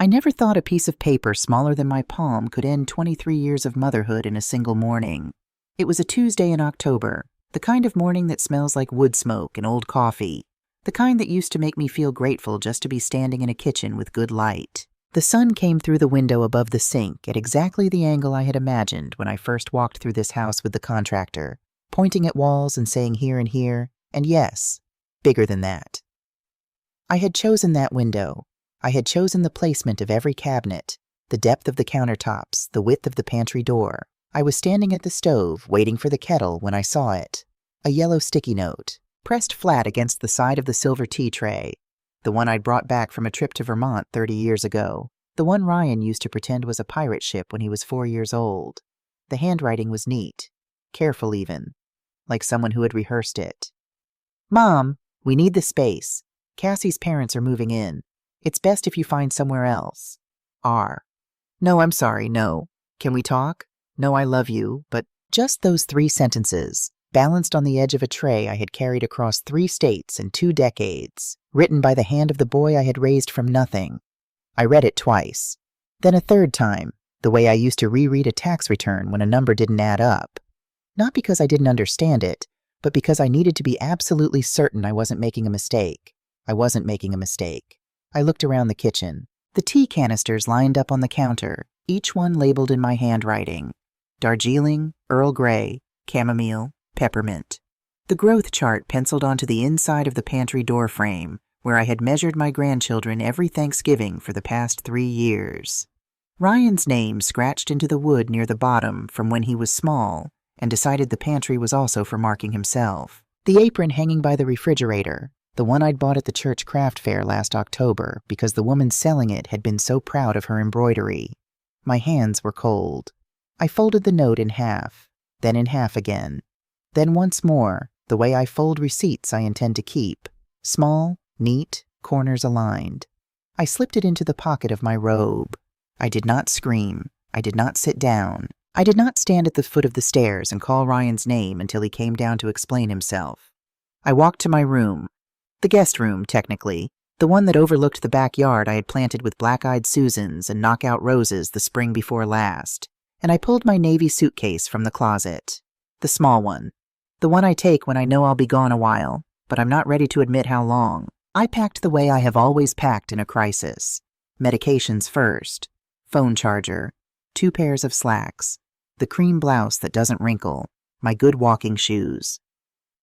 I never thought a piece of paper smaller than my palm could end 23 years of motherhood in a single morning. It was a Tuesday in October, the kind of morning that smells like wood smoke and old coffee, the kind that used to make me feel grateful just to be standing in a kitchen with good light. The sun came through the window above the sink at exactly the angle I had imagined when I first walked through this house with the contractor, pointing at walls and saying here and here, and yes, bigger than that. I had chosen that window. I had chosen the placement of every cabinet, the depth of the countertops, the width of the pantry door. I was standing at the stove, waiting for the kettle, when I saw it. A yellow sticky note, pressed flat against the side of the silver tea tray. The one I'd brought back from a trip to Vermont 30 years ago. The one Ryan used to pretend was a pirate ship when he was 4 years old. The handwriting was neat, careful even, like someone who had rehearsed it. "Mom, we need the space. Cassie's parents are moving in. It's best if you find somewhere else. R." "No, I'm sorry, no. Can we talk? No, I love you," but just those 3 sentences, balanced on the edge of a tray I had carried across 3 states in 2 decades, written by the hand of the boy I had raised from nothing. I read it twice. Then a third time, the way I used to reread a tax return when a number didn't add up. Not because I didn't understand it, but because I needed to be absolutely certain I wasn't making a mistake. I wasn't making a mistake. I looked around the kitchen. The tea canisters lined up on the counter, each one labeled in my handwriting. Darjeeling, Earl Grey, chamomile, peppermint. The growth chart penciled onto the inside of the pantry door frame, where I had measured my grandchildren every Thanksgiving for the past 3 years. Ryan's name scratched into the wood near the bottom from when he was small, and decided the pantry was also for marking himself. The apron hanging by the refrigerator, the one I'd bought at the church craft fair last October because the woman selling it had been so proud of her embroidery. My hands were cold. I folded the note in half, then in half again. Then once more, the way I fold receipts I intend to keep. Small, neat, corners aligned. I slipped it into the pocket of my robe. I did not scream. I did not sit down. I did not stand at the foot of the stairs and call Ryan's name until he came down to explain himself. I walked to my room. The guest room, technically, the one that overlooked the backyard I had planted with black-eyed Susans and knockout roses the spring before last, and I pulled my navy suitcase from the closet. The small one. The one I take when I know I'll be gone a while, but I'm not ready to admit how long. I packed the way I have always packed in a crisis. Medications first. Phone charger. 2 pairs of slacks. The cream blouse that doesn't wrinkle. My good walking shoes.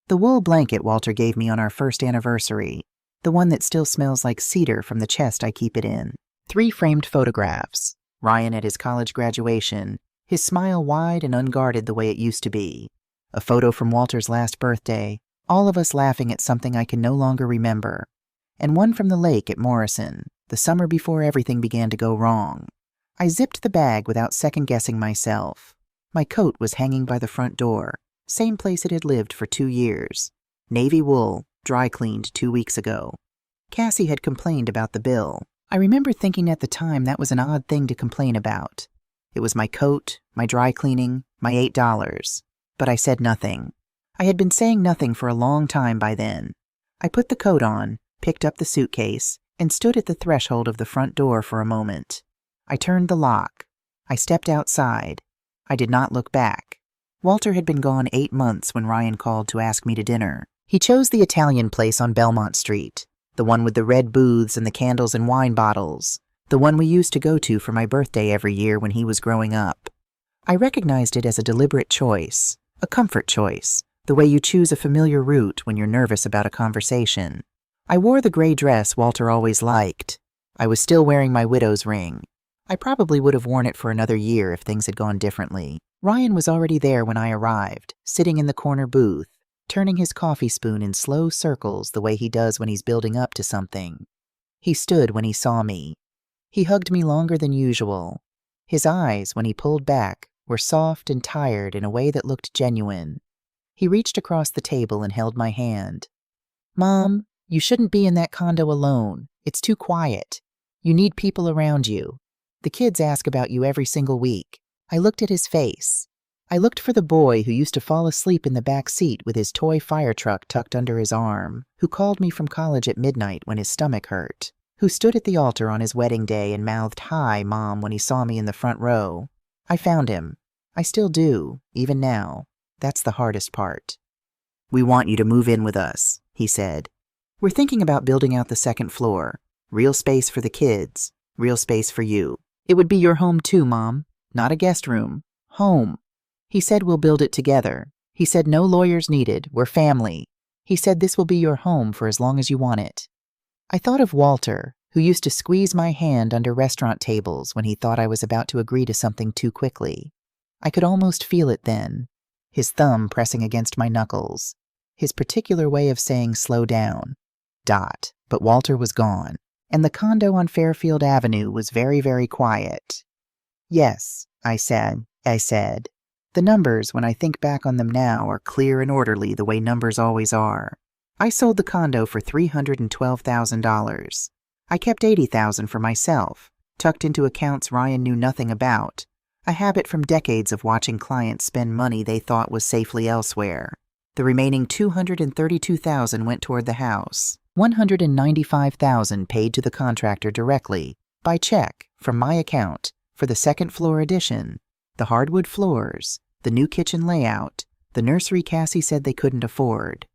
The wool blanket Walter gave me on our first anniversary, the one that still smells like cedar from the chest I keep it in. 3 framed photographs. Ryan at his college graduation, his smile wide and unguarded the way it used to be. A photo from Walter's last birthday, all of us laughing at something I can no longer remember. And one from the lake at Morrison, the summer before everything began to go wrong. I zipped the bag without second-guessing myself. My coat was hanging by the front door. Same place it had lived for 2 years. Navy wool, dry cleaned 2 weeks ago. Cassie had complained about the bill. I remember thinking at the time that was an odd thing to complain about. It was my coat, my dry cleaning, my $8. But I said nothing. I had been saying nothing for a long time by then. I put the coat on, picked up the suitcase, and stood at the threshold of the front door for a moment. I turned the lock. I stepped outside. I did not look back. Walter had been gone 8 months when Ryan called to ask me to dinner. He chose the Italian place on Belmont Street, the one with the red booths and the candles and wine bottles, the one we used to go to for my birthday every year when he was growing up. I recognized it as a deliberate choice, a comfort choice, the way you choose a familiar route when you're nervous about a conversation. I wore the gray dress Walter always liked. I was still wearing my widow's ring. I probably would have worn it for another year if things had gone differently. Ryan was already there when I arrived, sitting in the corner booth, turning his coffee spoon in slow circles the way he does when he's building up to something. He stood when he saw me. He hugged me longer than usual. His eyes, when he pulled back, were soft and tired in a way that looked genuine. He reached across the table and held my hand. "Mom, you shouldn't be in that condo alone. It's too quiet. You need people around you. The kids ask about you every single week." I looked at his face. I looked for the boy who used to fall asleep in the back seat with his toy fire truck tucked under his arm, who called me from college at midnight when his stomach hurt. who stood at the altar on his wedding day and mouthed, "Hi, Mom," when he saw me in the front row. I found him. I still do, even now. That's the hardest part. "We want you to move in with us," he said. "We're thinking about building out the second floor. Real space for the kids. Real space for you. It would be your home too, Mom. Not a guest room. Home." He said we'll build it together. He said no lawyers needed. We're family. He said this will be your home for as long as you want it. I thought of Walter, who used to squeeze my hand under restaurant tables when he thought I was about to agree to something too quickly. I could almost feel it then. His thumb pressing against my knuckles. His particular way of saying slow down. But Walter was gone, and the condo on Fairfield Avenue was very, very quiet. "Yes," I said. The numbers, when I think back on them now, are clear and orderly the way numbers always are. I sold the condo for $312,000. I kept $80,000 for myself, tucked into accounts Ryan knew nothing about, a habit from decades of watching clients spend money they thought was safely elsewhere. The remaining $232,000 went toward the house. $195,000 paid to the contractor directly, by check, from my account, for the second floor addition, the hardwood floors, the new kitchen layout, the nursery Cassie said they couldn't afford.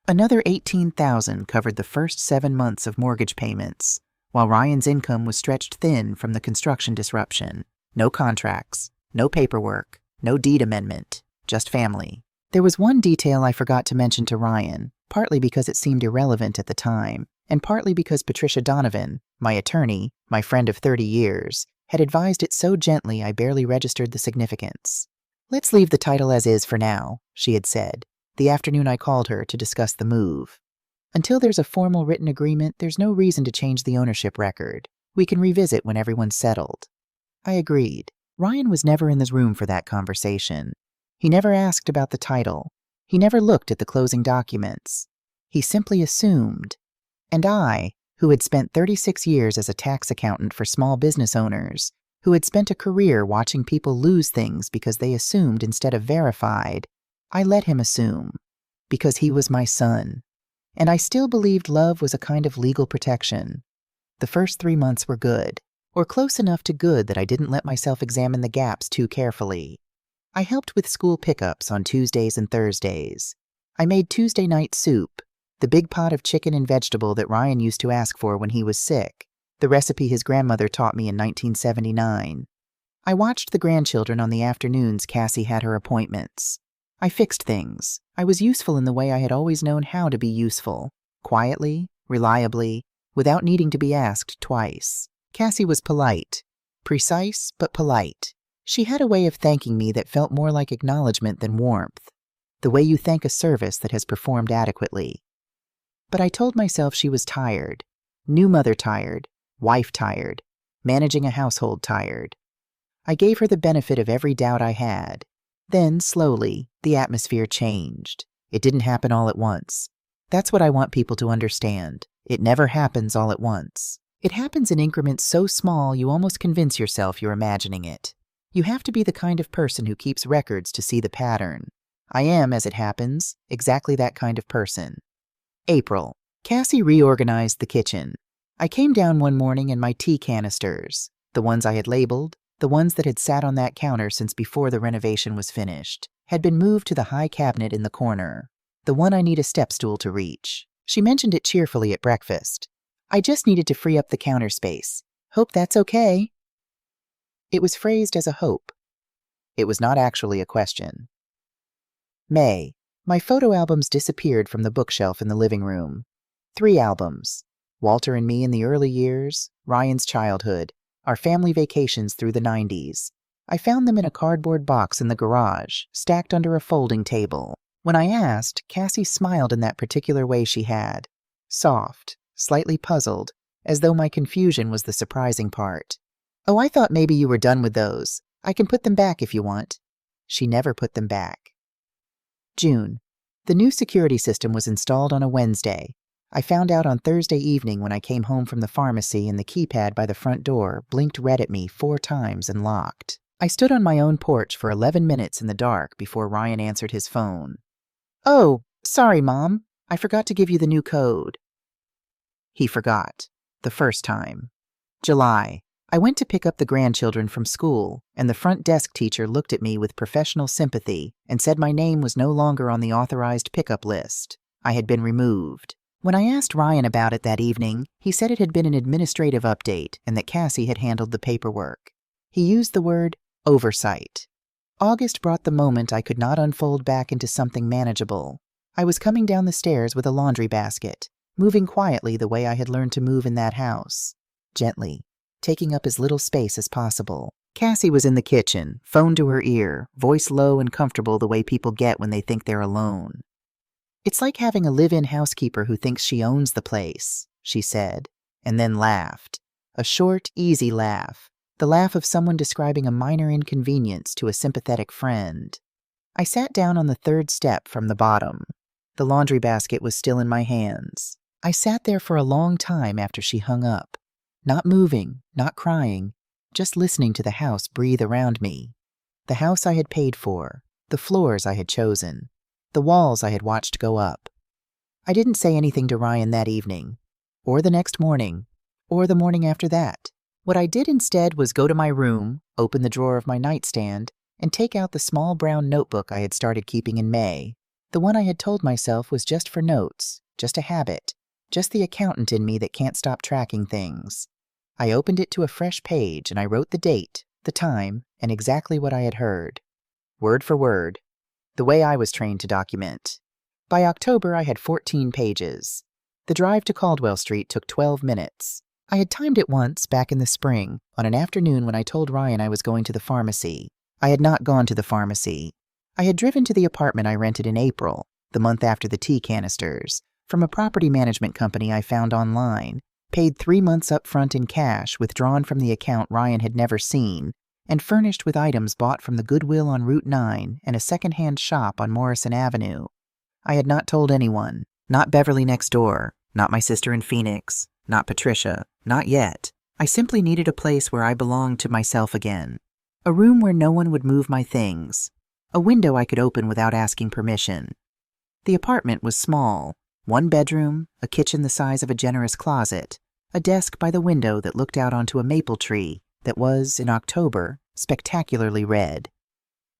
Another $18,000 covered the first 7 months of mortgage payments, while Ryan's income was stretched thin from the construction disruption. No contracts, no paperwork, no deed amendment, just family. There was one detail I forgot to mention to Ryan, partly because it seemed irrelevant at the time, and partly because Patricia Donovan, my attorney, my friend of 30 years, had advised it so gently I barely registered the significance. "Let's leave the title as is for now," she had said, the afternoon I called her to discuss the move. "Until there's a formal written agreement, there's no reason to change the ownership record. We can revisit when everyone's settled." I agreed. Ryan was never in this room for that conversation. He never asked about the title. He never looked at the closing documents. He simply assumed. And I, who had spent 36 years as a tax accountant for small business owners, who had spent a career watching people lose things because they assumed instead of verified, I let him assume, because he was my son. And I still believed love was a kind of legal protection. The first 3 months were good, or close enough to good that I didn't let myself examine the gaps too carefully. I helped with school pickups on Tuesdays and Thursdays. I made Tuesday night soup, the big pot of chicken and vegetable that Ryan used to ask for when he was sick, the recipe his grandmother taught me in 1979. I watched the grandchildren on the afternoons Cassie had her appointments. I fixed things. I was useful in the way I had always known how to be useful, quietly, reliably, without needing to be asked twice. Cassie was polite, precise but polite. She had a way of thanking me that felt more like acknowledgement than warmth, the way you thank a service that has performed adequately. But I told myself she was tired, new mother tired, wife tired, managing a household tired. I gave her the benefit of every doubt I had. Then, slowly, the atmosphere changed. It didn't happen all at once. That's what I want people to understand. It never happens all at once. It happens in increments so small you almost convince yourself you're imagining it. You have to be the kind of person who keeps records to see the pattern. I am, as it happens, exactly that kind of person. April. Cassie reorganized the kitchen. I came down one morning and my tea canisters, the ones I had labeled, the ones that had sat on that counter since before the renovation was finished, had been moved to the high cabinet in the corner, the one I need a step stool to reach. She mentioned it cheerfully at breakfast. I just needed to free up the counter space. Hope that's okay. It was phrased as a hope. It was not actually a question. May. My photo albums disappeared from the bookshelf in the living room. 3 albums. Walter and me in the early years, Ryan's childhood, our family vacations through the 90s. I found them in a cardboard box in the garage, stacked under a folding table. When I asked, Cassie smiled in that particular way she had. Soft, slightly puzzled, as though my confusion was the surprising part. "Oh, I thought maybe you were done with those. I can put them back if you want." She never put them back. June. The new security system was installed on a Wednesday. I found out on Thursday evening when I came home from the pharmacy and the keypad by the front door blinked red at me 4 times and locked. I stood on my own porch for 11 minutes in the dark before Ryan answered his phone. "Oh, sorry, Mom. I forgot to give you the new code." He forgot. The first time. July. I went to pick up the grandchildren from school, and the front desk teacher looked at me with professional sympathy and said my name was no longer on the authorized pickup list. I had been removed. When I asked Ryan about it that evening, he said it had been an administrative update and that Cassie had handled the paperwork. He used the word oversight. August brought the moment I could not unfold back into something manageable. I was coming down the stairs with a laundry basket, moving quietly the way I had learned to move in that house. Gently, taking up as little space as possible. Cassie was in the kitchen, phone to her ear, voice low and comfortable the way people get when they think they're alone. "It's like having a live-in housekeeper who thinks she owns the place," she said, and then laughed. A short, easy laugh. The laugh of someone describing a minor inconvenience to a sympathetic friend. I sat down on the third step from the bottom. The laundry basket was still in my hands. I sat there for a long time after she hung up. Not moving, not crying, just listening to the house breathe around me. The house I had paid for, the floors I had chosen, the walls I had watched go up. I didn't say anything to Ryan that evening, or the next morning, or the morning after that. What I did instead was go to my room, open the drawer of my nightstand, and take out the small brown notebook I had started keeping in May, the one I had told myself was just for notes, just a habit, just the accountant in me that can't stop tracking things. I opened it to a fresh page and I wrote the date, the time, and exactly what I had heard. Word for word. The way I was trained to document. By October, I had 14 pages. The drive to Caldwell Street took 12 minutes. I had timed it once, back in the spring, on an afternoon when I told Ryan I was going to the pharmacy. I had not gone to the pharmacy. I had driven to the apartment I rented in April, the month after the tea canisters, from a property management company I found online, paid 3 months up front in cash withdrawn from the account Ryan had never seen, and furnished with items bought from the Goodwill on Route 9 and a second-hand shop on Morrison Avenue. I had not told anyone, not Beverly next door, not my sister in Phoenix, not Patricia, not yet. I simply needed a place where I belonged to myself again. A room where no one would move my things. A window I could open without asking permission. The apartment was small. 1 bedroom, a kitchen the size of a generous closet, a desk by the window that looked out onto a maple tree that was, in October, spectacularly red.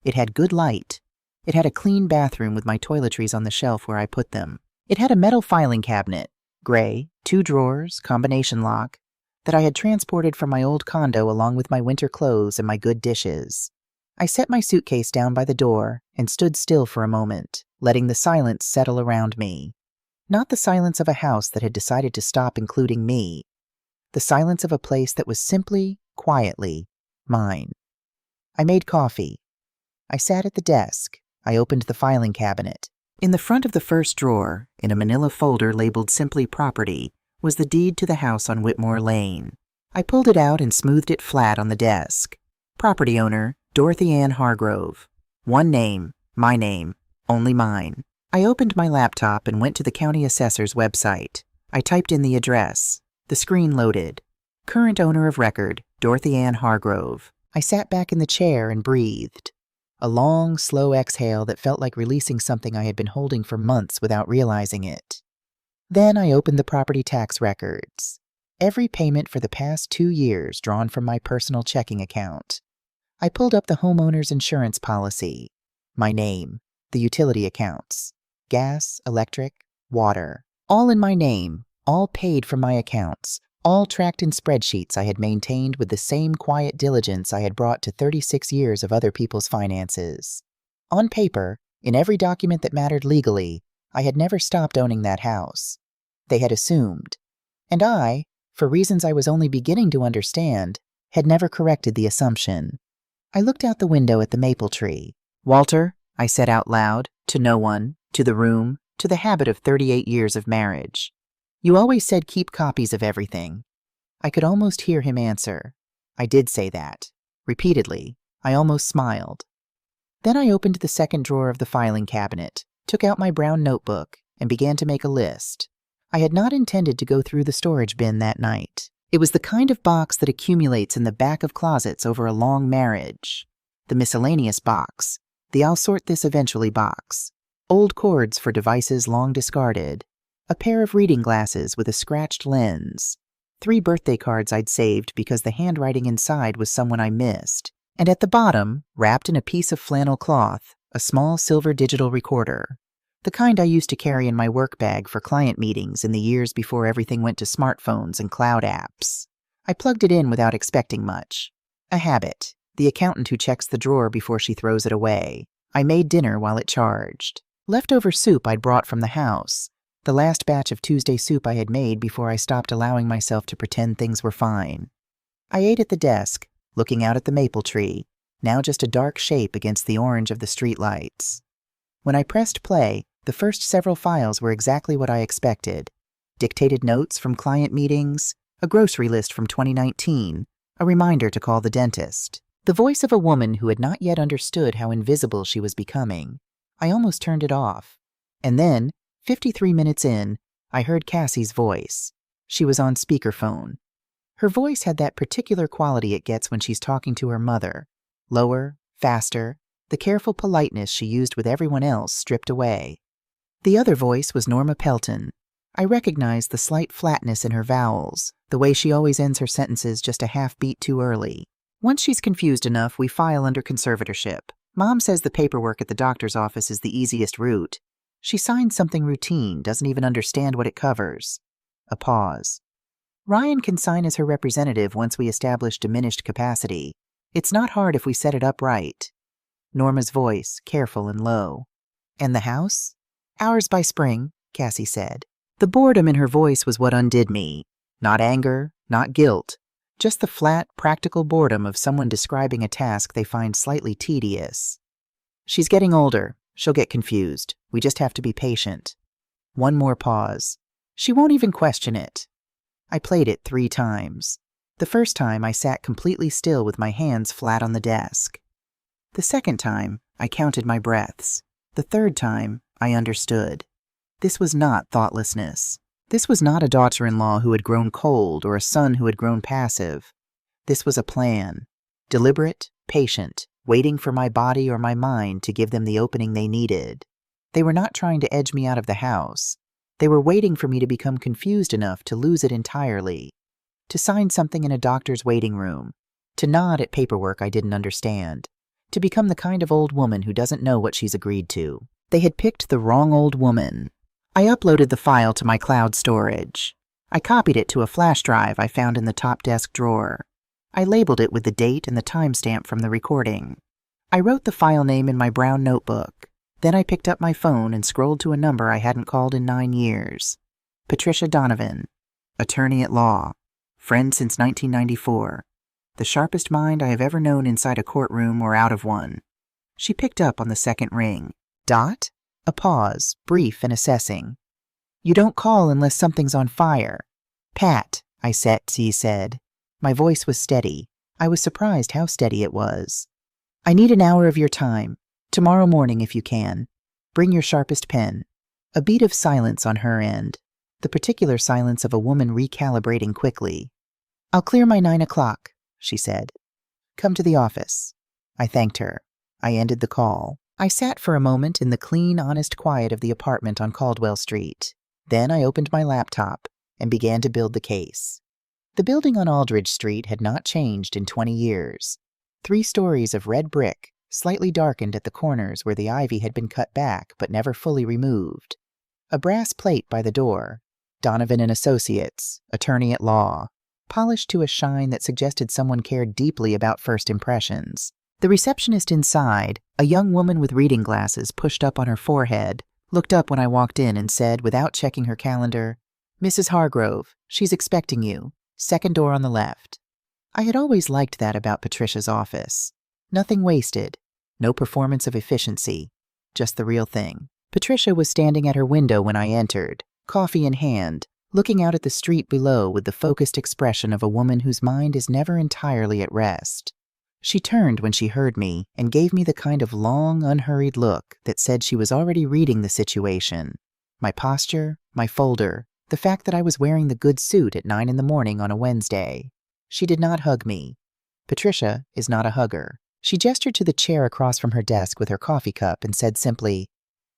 It had good light. It had a clean bathroom with my toiletries on the shelf where I put them. It had a metal filing cabinet, gray, 2 drawers, combination lock, that I had transported from my old condo along with my winter clothes and my good dishes. I set my suitcase down by the door and stood still for a moment, letting the silence settle around me. Not the silence of a house that had decided to stop including me. The silence of a place that was simply, quietly, mine. I made coffee. I sat at the desk. I opened the filing cabinet. In the front of the first drawer, in a manila folder labeled Simply Property, was the deed to the house on Whitmore Lane. I pulled it out and smoothed it flat on the desk. Property owner, Dorothy Ann Hargrove. One name, my name, only mine. I opened my laptop and went to the county assessor's website. I typed in the address. The screen loaded. Current owner of record, Dorothy Ann Hargrove. I sat back in the chair and breathed. A long, slow exhale that felt like releasing something I had been holding for months without realizing it. Then I opened the property tax records. Every payment for the past 2 years drawn from my personal checking account. I pulled up the homeowner's insurance policy. My name, the utility accounts. Gas, electric, water. All in my name, all paid from my accounts, all tracked in spreadsheets I had maintained with the same quiet diligence I had brought to 36 years of other people's finances. On paper, in every document that mattered legally, I had never stopped owning that house. They had assumed. And I, for reasons I was only beginning to understand, had never corrected the assumption. I looked out the window at the maple tree. "Walter," I said out loud, to no one, to the room, to the habit of 38 years of marriage. "You always said keep copies of everything." I could almost hear him answer. I did say that. Repeatedly. I almost smiled. Then I opened the second drawer of the filing cabinet, took out my brown notebook, and began to make a list. I had not intended to go through the storage bin that night. It was the kind of box that accumulates in the back of closets over a long marriage. The miscellaneous box. The I'll sort this eventually box. Old cords for devices long discarded. A pair of reading glasses with a scratched lens. 3 birthday cards I'd saved because the handwriting inside was someone I missed. And at the bottom, wrapped in a piece of flannel cloth, a small silver digital recorder. The kind I used to carry in my work bag for client meetings in the years before everything went to smartphones and cloud apps. I plugged it in without expecting much. A habit, the accountant who checks the drawer before she throws it away. I made dinner while it charged. Leftover soup I'd brought from the house. The last batch of Tuesday soup I had made before I stopped allowing myself to pretend things were fine. I ate at the desk, looking out at the maple tree, now just a dark shape against the orange of the streetlights. When I pressed play, the first several files were exactly what I expected. Dictated notes from client meetings, a grocery list from 2019, a reminder to call the dentist. The voice of a woman who had not yet understood how invisible she was becoming. I almost turned it off. And then, 53 minutes in, I heard Cassie's voice. She was on speakerphone. Her voice had that particular quality it gets when she's talking to her mother. Lower, faster, the careful politeness she used with everyone else stripped away. The other voice was Norma Pelton. I recognized the slight flatness in her vowels, the way she always ends her sentences just a half beat too early. Once she's confused enough, we file under conservatorship. Mom says the paperwork at the doctor's office is the easiest route. She signs something routine, doesn't even understand what it covers. A pause. Ryan can sign as her representative once we establish diminished capacity. It's not hard if we set it up right. Norma's voice, careful and low. And the house? Ours by spring, Cassie said. The boredom in her voice was what undid me. Not anger, not guilt. Just the flat, practical boredom of someone describing a task they find slightly tedious. She's getting older. She'll get confused. We just have to be patient. One more pause. She won't even question it. I played it 3 times. The first time, I sat completely still with my hands flat on the desk. The second time, I counted my breaths. The third time, I understood. This was not thoughtlessness. This was not a daughter-in-law who had grown cold or a son who had grown passive. This was a plan. Deliberate, patient, waiting for my body or my mind to give them the opening they needed. They were not trying to edge me out of the house. They were waiting for me to become confused enough to lose it entirely. To sign something in a doctor's waiting room. To nod at paperwork I didn't understand. To become the kind of old woman who doesn't know what she's agreed to. They had picked the wrong old woman. I uploaded the file to my cloud storage. I copied it to a flash drive I found in the top desk drawer. I labeled it with the date and the timestamp from the recording. I wrote the file name in my brown notebook. Then I picked up my phone and scrolled to a number I hadn't called in 9 years. Patricia Donovan, attorney at law, friend since 1994. The sharpest mind I have ever known inside a courtroom or out of one. She picked up on the second ring. Dot? A pause, brief and assessing. You don't call unless something's on fire. Pat, I said. My voice was steady. I was surprised how steady it was. I need an hour of your time. Tomorrow morning if you can. Bring your sharpest pen. A beat of silence on her end. The particular silence of a woman recalibrating quickly. I'll clear my 9 o'clock, she said. Come to the office. I thanked her. I ended the call. I sat for a moment in the clean, honest quiet of the apartment on Caldwell Street. Then I opened my laptop and began to build the case. The building on Aldridge Street had not changed in 20 years. 3 stories of red brick, slightly darkened at the corners where the ivy had been cut back but never fully removed. A brass plate by the door. Donovan and Associates, attorney at law. Polished to a shine that suggested someone cared deeply about first impressions. The receptionist inside, a young woman with reading glasses pushed up on her forehead, looked up when I walked in and said, without checking her calendar, Mrs. Hargrove, she's expecting you. Second door on the left. I had always liked that about Patricia's office. Nothing wasted. No performance of efficiency. Just the real thing. Patricia was standing at her window when I entered, coffee in hand, looking out at the street below with the focused expression of a woman whose mind is never entirely at rest. She turned when she heard me and gave me the kind of long, unhurried look that said she was already reading the situation. My posture, my folder, the fact that I was wearing the good suit at 9 in the morning on a Wednesday. She did not hug me. Patricia is not a hugger. She gestured to the chair across from her desk with her coffee cup and said simply,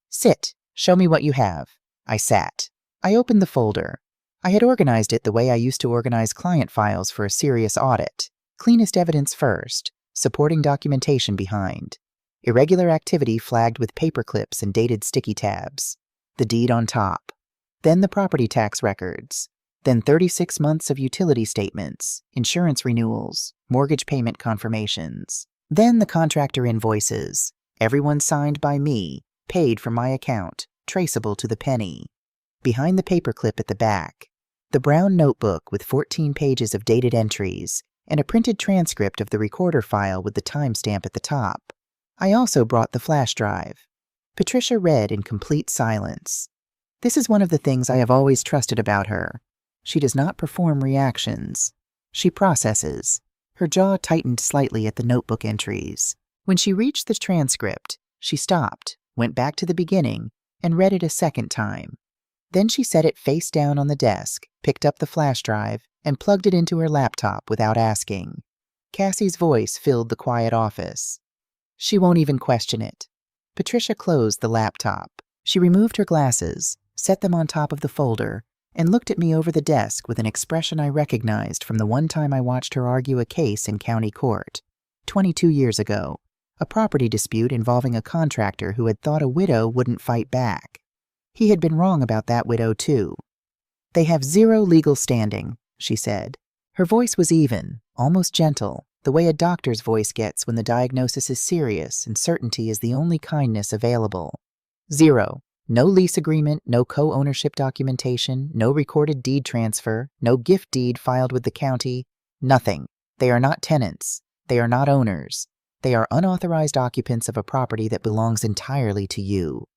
Sit, show me what you have. I sat. I opened the folder. I had organized it the way I used to organize client files for a serious audit. Cleanest evidence first, supporting documentation behind. Irregular activity flagged with paper clips and dated sticky tabs. The deed on top. Then the property tax records. Then 36 months of utility statements, insurance renewals, mortgage payment confirmations. Then the contractor invoices. Everyone signed by me, paid from my account, traceable to the penny. Behind the paperclip at the back, the brown notebook with 14 pages of dated entries and a printed transcript of the recorder file with the timestamp at the top. I also brought the flash drive. Patricia read in complete silence. This is one of the things I have always trusted about her. She does not perform reactions. She processes. Her jaw tightened slightly at the notebook entries. When she reached the transcript, she stopped, went back to the beginning, and read it a second time. Then she set it face down on the desk, picked up the flash drive, and plugged it into her laptop without asking. Cassie's voice filled the quiet office. She won't even question it. Patricia closed the laptop. She removed her glasses, set them on top of the folder, and looked at me over the desk with an expression I recognized from the one time I watched her argue a case in county court, 22 years ago, a property dispute involving a contractor who had thought a widow wouldn't fight back. He had been wrong about that widow, too. They have zero legal standing, she said. Her voice was even, almost gentle, the way a doctor's voice gets when the diagnosis is serious and certainty is the only kindness available. Zero. No lease agreement, no co-ownership documentation, no recorded deed transfer, no gift deed filed with the county, nothing. They are not tenants. They are not owners. They are unauthorized occupants of a property that belongs entirely to you.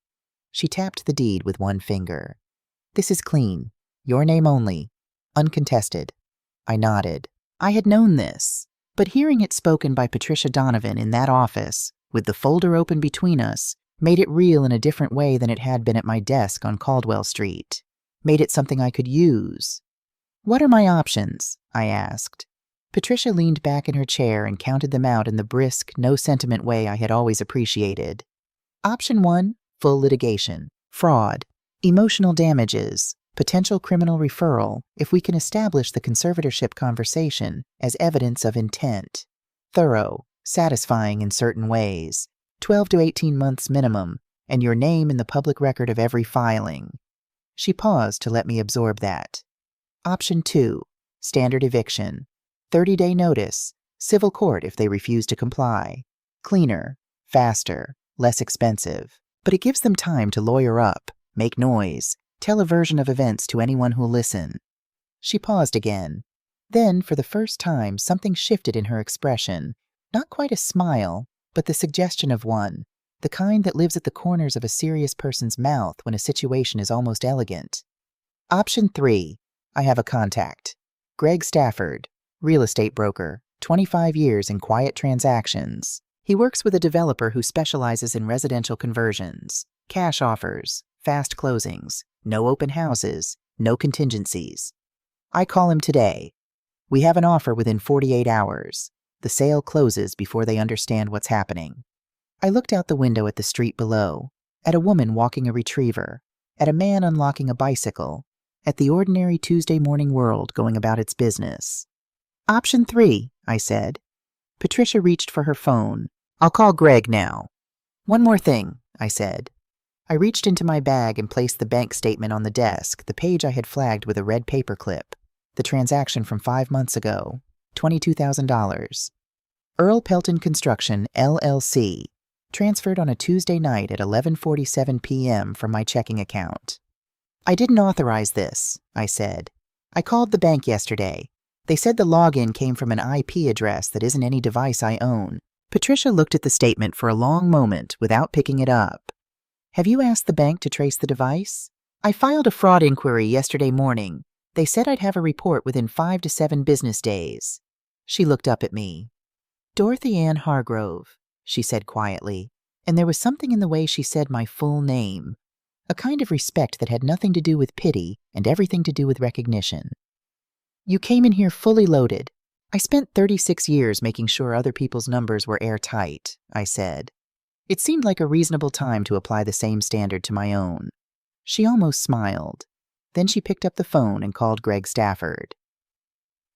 She tapped the deed with one finger. This is clean. Your name only. Uncontested. I nodded. I had known this, but hearing it spoken by Patricia Donovan in that office, with the folder open between us, made it real in a different way than it had been at my desk on Caldwell Street. Made it something I could use. What are my options? I asked. Patricia leaned back in her chair and counted them out in the brisk, no-sentiment way I had always appreciated. Option 1, full litigation, fraud, emotional damages, potential criminal referral if we can establish the conservatorship conversation as evidence of intent. Thorough, satisfying in certain ways, 12 to 18 months minimum, and your name in the public record of every filing. She paused to let me absorb that. Option 2, standard eviction, 30-day notice, civil court if they refuse to comply. Cleaner, faster, less expensive, but it gives them time to lawyer up, make noise, tell a version of events to anyone who'll listen. She paused again. Then, for the first time, something shifted in her expression. Not quite a smile, but the suggestion of one, the kind that lives at the corners of a serious person's mouth when a situation is almost elegant. Option 3. I have a contact. Greg Stafford, real estate broker, 25 years in quiet transactions. He works with a developer who specializes in residential conversions, cash offers, fast closings, no open houses, no contingencies. I call him today. We have an offer within 48 hours. The sale closes before they understand what's happening. I looked out the window at the street below, at a woman walking a retriever, at a man unlocking a bicycle, at the ordinary Tuesday morning world going about its business. Option 3, I said. Patricia reached for her phone. I'll call Greg now. One more thing, I said. I reached into my bag and placed the bank statement on the desk, the page I had flagged with a red paperclip. The transaction from 5 months ago, $22,000. Earl Pelton Construction, LLC, transferred on a Tuesday night at 11:47 p.m. from my checking account. I didn't authorize this, I said. I called the bank yesterday. They said the login came from an IP address that isn't any device I own. Patricia looked at the statement for a long moment without picking it up. Have you asked the bank to trace the device? I filed a fraud inquiry yesterday morning. They said I'd have a report within 5 to 7 business days. She looked up at me. Dorothy Ann Hargrove, she said quietly, and there was something in the way she said my full name, a kind of respect that had nothing to do with pity and everything to do with recognition. You came in here fully loaded. I spent 36 years making sure other people's numbers were airtight, I said. It seemed like a reasonable time to apply the same standard to my own. She almost smiled. Then she picked up the phone and called Greg Stafford.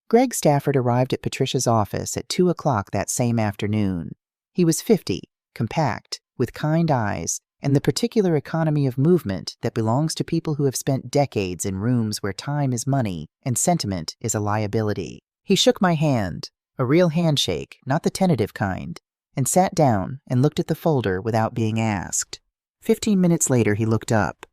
Greg Stafford arrived at Patricia's office at 2 o'clock that same afternoon. He was 50, compact, with kind eyes, and the particular economy of movement that belongs to people who have spent decades in rooms where time is money and sentiment is a liability. He shook my hand, a real handshake, not the tentative kind, and sat down and looked at the folder without being asked. 15 minutes later, he looked up.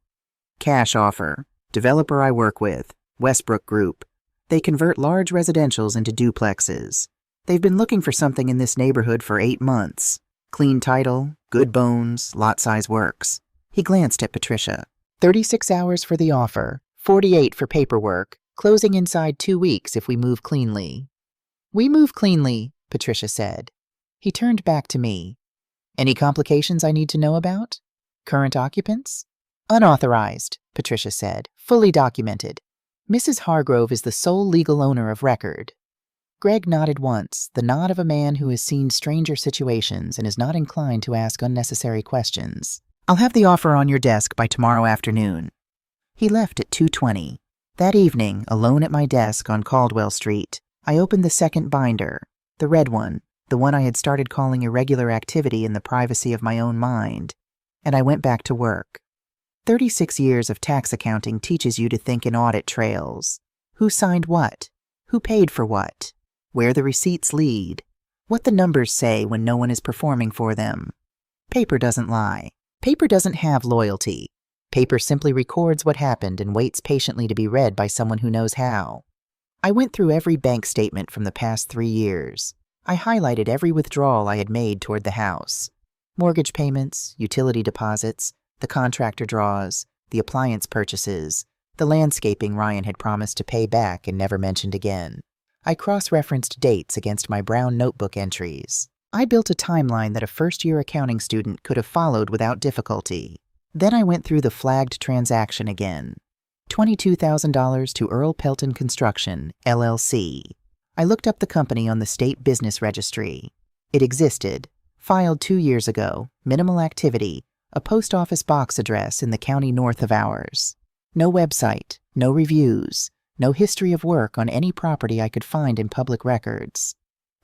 Cash offer. Developer I work with. Westbrook Group. They convert large residentials into duplexes. They've been looking for something in this neighborhood for 8 months. Clean title, good bones, lot size works. He glanced at Patricia. 36 hours for the offer, 48 for paperwork, closing inside 2 weeks if we move cleanly. We move cleanly, Patricia said. He turned back to me. Any complications I need to know about? Current occupants? Unauthorized, Patricia said, fully documented. Mrs. Hargrove is the sole legal owner of record. Greg nodded once, the nod of a man who has seen stranger situations and is not inclined to ask unnecessary questions. I'll have the offer on your desk by tomorrow afternoon. He left at 2:20. That evening, alone at my desk on Caldwell Street, I opened the second binder, the red one, the one I had started calling irregular activity in the privacy of my own mind, and I went back to work. 36 years of tax accounting teaches you to think in audit trails. Who signed what? Who paid for what? Where the receipts lead? What the numbers say when no one is performing for them? Paper doesn't lie. Paper doesn't have loyalty. Paper simply records what happened and waits patiently to be read by someone who knows how. I went through every bank statement from the past 3 years. I highlighted every withdrawal I had made toward the house. Mortgage payments, utility deposits, the contractor draws, the appliance purchases, the landscaping Ryan had promised to pay back and never mentioned again. I cross-referenced dates against my brown notebook entries. I built a timeline that a first-year accounting student could have followed without difficulty. Then I went through the flagged transaction again. $22,000 to Earl Pelton Construction, LLC. I looked up the company on the State Business Registry. It existed. Filed 2 years ago. Minimal activity. A post office box address in the county north of ours. No website. No reviews. No history of work on any property I could find in public records.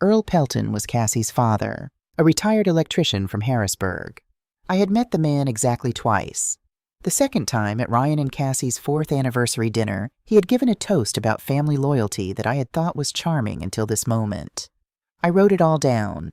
Earl Pelton was Cassie's father, a retired electrician from Harrisburg. I had met the man exactly twice. The second time, at Ryan and Cassie's 4th anniversary dinner, he had given a toast about family loyalty that I had thought was charming until this moment. I wrote it all down.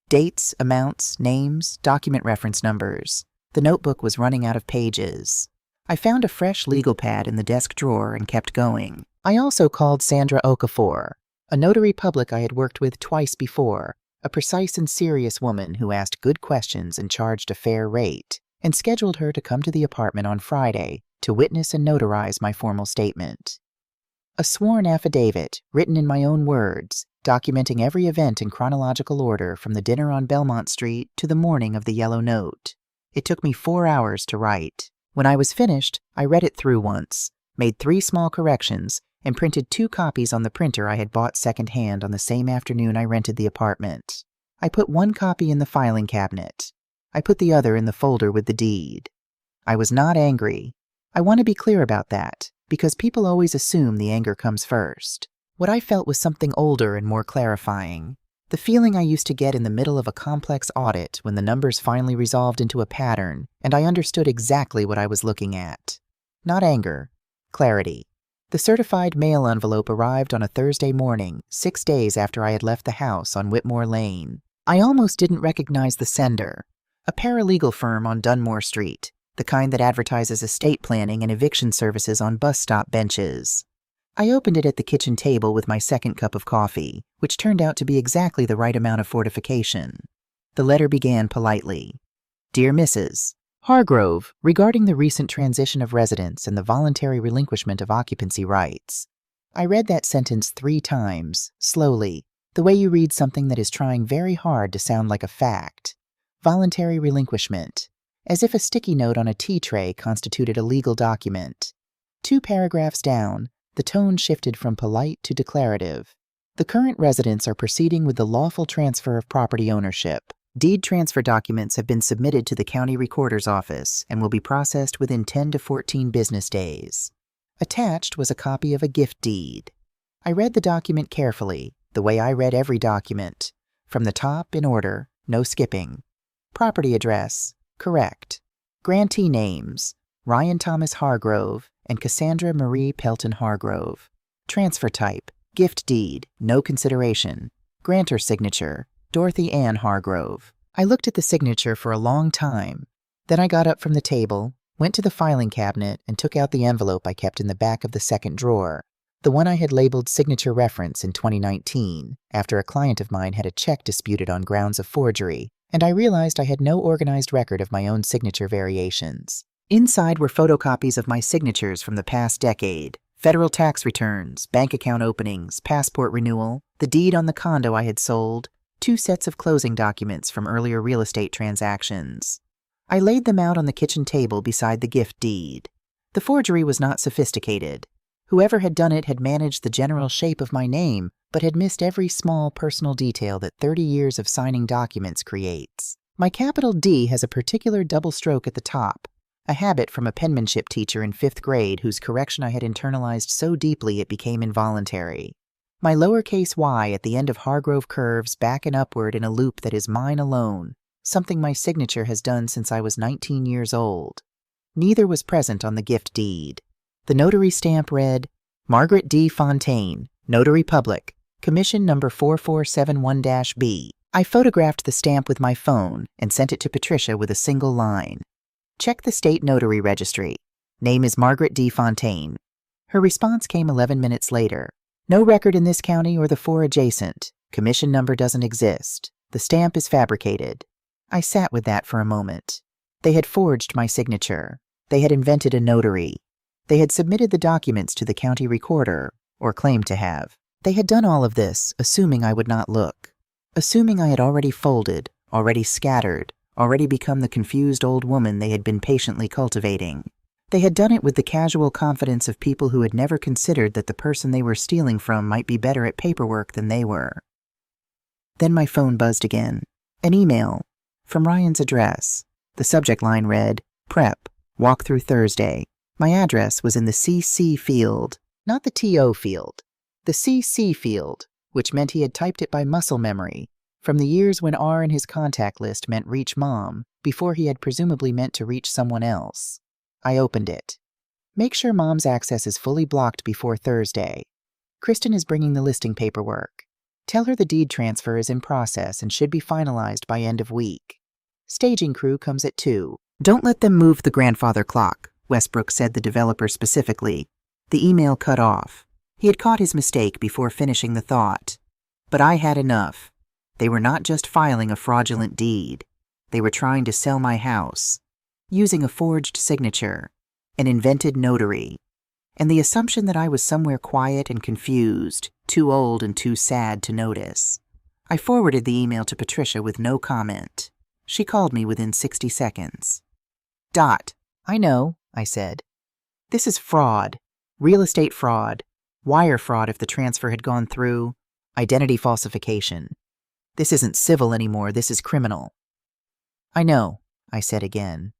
Dates, amounts, names, document reference numbers. The notebook was running out of pages. I found a fresh legal pad in the desk drawer and kept going. I also called Sandra Okafor, a notary public I had worked with twice before, a precise and serious woman who asked good questions and charged a fair rate, and scheduled her to come to the apartment on Friday to witness and notarize my formal statement. A sworn affidavit, written in my own words, documenting every event in chronological order from the dinner on Belmont Street to the morning of the yellow note. It took me 4 hours to write. When I was finished, I read it through once, made 3 small corrections, and printed 2 copies on the printer I had bought secondhand on the same afternoon I rented the apartment. I put 1 copy in the filing cabinet. I put the other in the folder with the deed. I was not angry. I want to be clear about that, because people always assume the anger comes first. What I felt was something older and more clarifying. The feeling I used to get in the middle of a complex audit when the numbers finally resolved into a pattern and I understood exactly what I was looking at. Not anger, clarity. The certified mail envelope arrived on a Thursday morning, 6 days after I had left the house on Whitmore Lane. I almost didn't recognize the sender. A paralegal firm on Dunmore Street, the kind that advertises estate planning and eviction services on bus stop benches. I opened it at the kitchen table with my second cup of coffee, which turned out to be exactly the right amount of fortification. The letter began politely. Dear Mrs. Hargrove, regarding the recent transition of residence and the voluntary relinquishment of occupancy rights. I read that sentence 3 times, slowly, the way you read something that is trying very hard to sound like a fact. Voluntary relinquishment, as if a sticky note on a tea tray constituted a legal document. 2 paragraphs down, the tone shifted from polite to declarative. The current residents are proceeding with the lawful transfer of property ownership. Deed transfer documents have been submitted to the county recorder's office and will be processed within 10 to 14 business days. Attached was a copy of a gift deed. I read the document carefully, the way I read every document. From the top, in order, no skipping. Property address, correct. Grantee names, Ryan Thomas Hargrove and Cassandra Marie Pelton Hargrove. Transfer type, gift deed, no consideration. Grantor signature, Dorothy Ann Hargrove. I looked at the signature for a long time. Then I got up from the table, went to the filing cabinet, and took out the envelope I kept in the back of the second drawer, the one I had labeled signature reference in 2019, after a client of mine had a check disputed on grounds of forgery, and I realized I had no organized record of my own signature variations. Inside were photocopies of my signatures from the past decade, federal tax returns, bank account openings, passport renewal, the deed on the condo I had sold, 2 sets of closing documents from earlier real estate transactions. I laid them out on the kitchen table beside the gift deed. The forgery was not sophisticated. Whoever had done it had managed the general shape of my name, but had missed every small personal detail that 30 years of signing documents creates. My capital D has a particular double stroke at the top, a habit from a penmanship teacher in 5th grade whose correction I had internalized so deeply it became involuntary. My lowercase y at the end of Hargrove curves back and upward in a loop that is mine alone, something my signature has done since I was 19 years old. Neither was present on the gift deed. The notary stamp read, Margaret D. Fontaine, Notary Public, Commission number 4471-B. I photographed the stamp with my phone and sent it to Patricia with a single line. Check the state notary registry. Name is Margaret D. Fontaine. Her response came 11 minutes later. No record in this county or the 4 adjacent. Commission number doesn't exist. The stamp is fabricated. I sat with that for a moment. They had forged my signature. They had invented a notary. They had submitted the documents to the county recorder, or claimed to have. They had done all of this, assuming I would not look. Assuming I had already folded, already scattered, already become the confused old woman they had been patiently cultivating. They had done it with the casual confidence of people who had never considered that the person they were stealing from might be better at paperwork than they were. Then my phone buzzed again. An email. From Ryan's address. The subject line read, Prep, walk through Thursday. My address was in the CC field, not the TO field. The CC field, which meant he had typed it by muscle memory, from the years when R in his contact list meant reach mom, before he had presumably meant to reach someone else. I opened it. Make sure mom's access is fully blocked before Thursday. Kristen is bringing the listing paperwork. Tell her the deed transfer is in process and should be finalized by end of week. Staging crew comes at 2. Don't let them move the grandfather clock, Westbrook said the developer specifically. The email cut off. He had caught his mistake before finishing the thought. But I had enough. They were not just filing a fraudulent deed. They were trying to sell my house, using a forged signature, an invented notary, and the assumption that I was somewhere quiet and confused, too old and too sad to notice. I forwarded the email to Patricia with no comment. She called me within 60 seconds. Dot. I know, I said. This is fraud. Real estate fraud. Wire fraud if the transfer had gone through. Identity falsification. This isn't civil anymore, this is criminal. I know, I said again.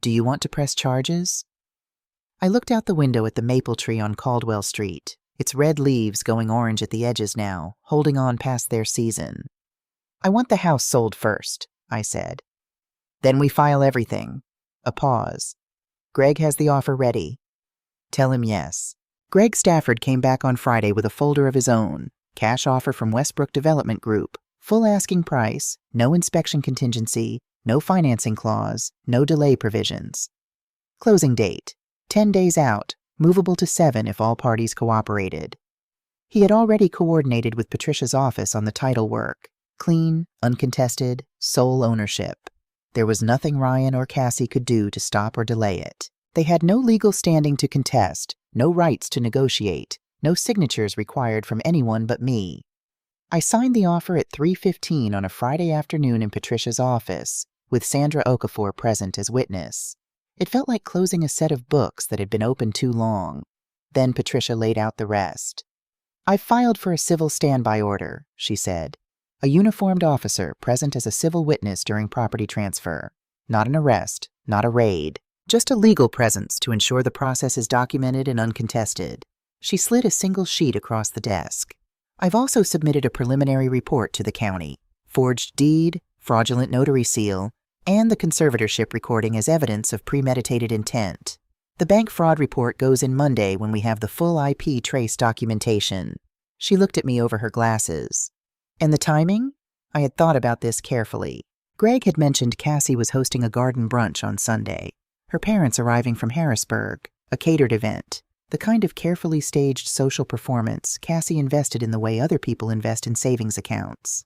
Do you want to press charges? I looked out the window at the maple tree on Caldwell Street, its red leaves going orange at the edges now, holding on past their season. I want the house sold first, I said. Then we file everything. A pause. Greg has the offer ready. Tell him yes. Greg Stafford came back on Friday with a folder of his own. Cash offer from Westbrook Development Group. Full asking price, no inspection contingency, no financing clause, no delay provisions. Closing date, 10 days out, movable to 7 if all parties cooperated. He had already coordinated with Patricia's office on the title work. Clean, uncontested, sole ownership. There was nothing Ryan or Cassie could do to stop or delay it. They had no legal standing to contest, no rights to negotiate, no signatures required from anyone but me. I signed the offer at 3:15 on a Friday afternoon in Patricia's office, with Sandra Okafor present as witness. It felt like closing a set of books that had been open too long. Then Patricia laid out the rest. I've filed for a civil standby order, she said. A uniformed officer present as a civil witness during property transfer. Not an arrest, not a raid. Just a legal presence to ensure the process is documented and uncontested. She slid a single sheet across the desk. I've also submitted a preliminary report to the county, forged deed, fraudulent notary seal, and the conservatorship recording as evidence of premeditated intent. The bank fraud report goes in Monday when we have the full IP trace documentation. She looked at me over her glasses. And the timing? I had thought about this carefully. Greg had mentioned Cassie was hosting a garden brunch on Sunday. Her parents arriving from Harrisburg, a catered event, the kind of carefully staged social performance Cassie invested in the way other people invest in savings accounts.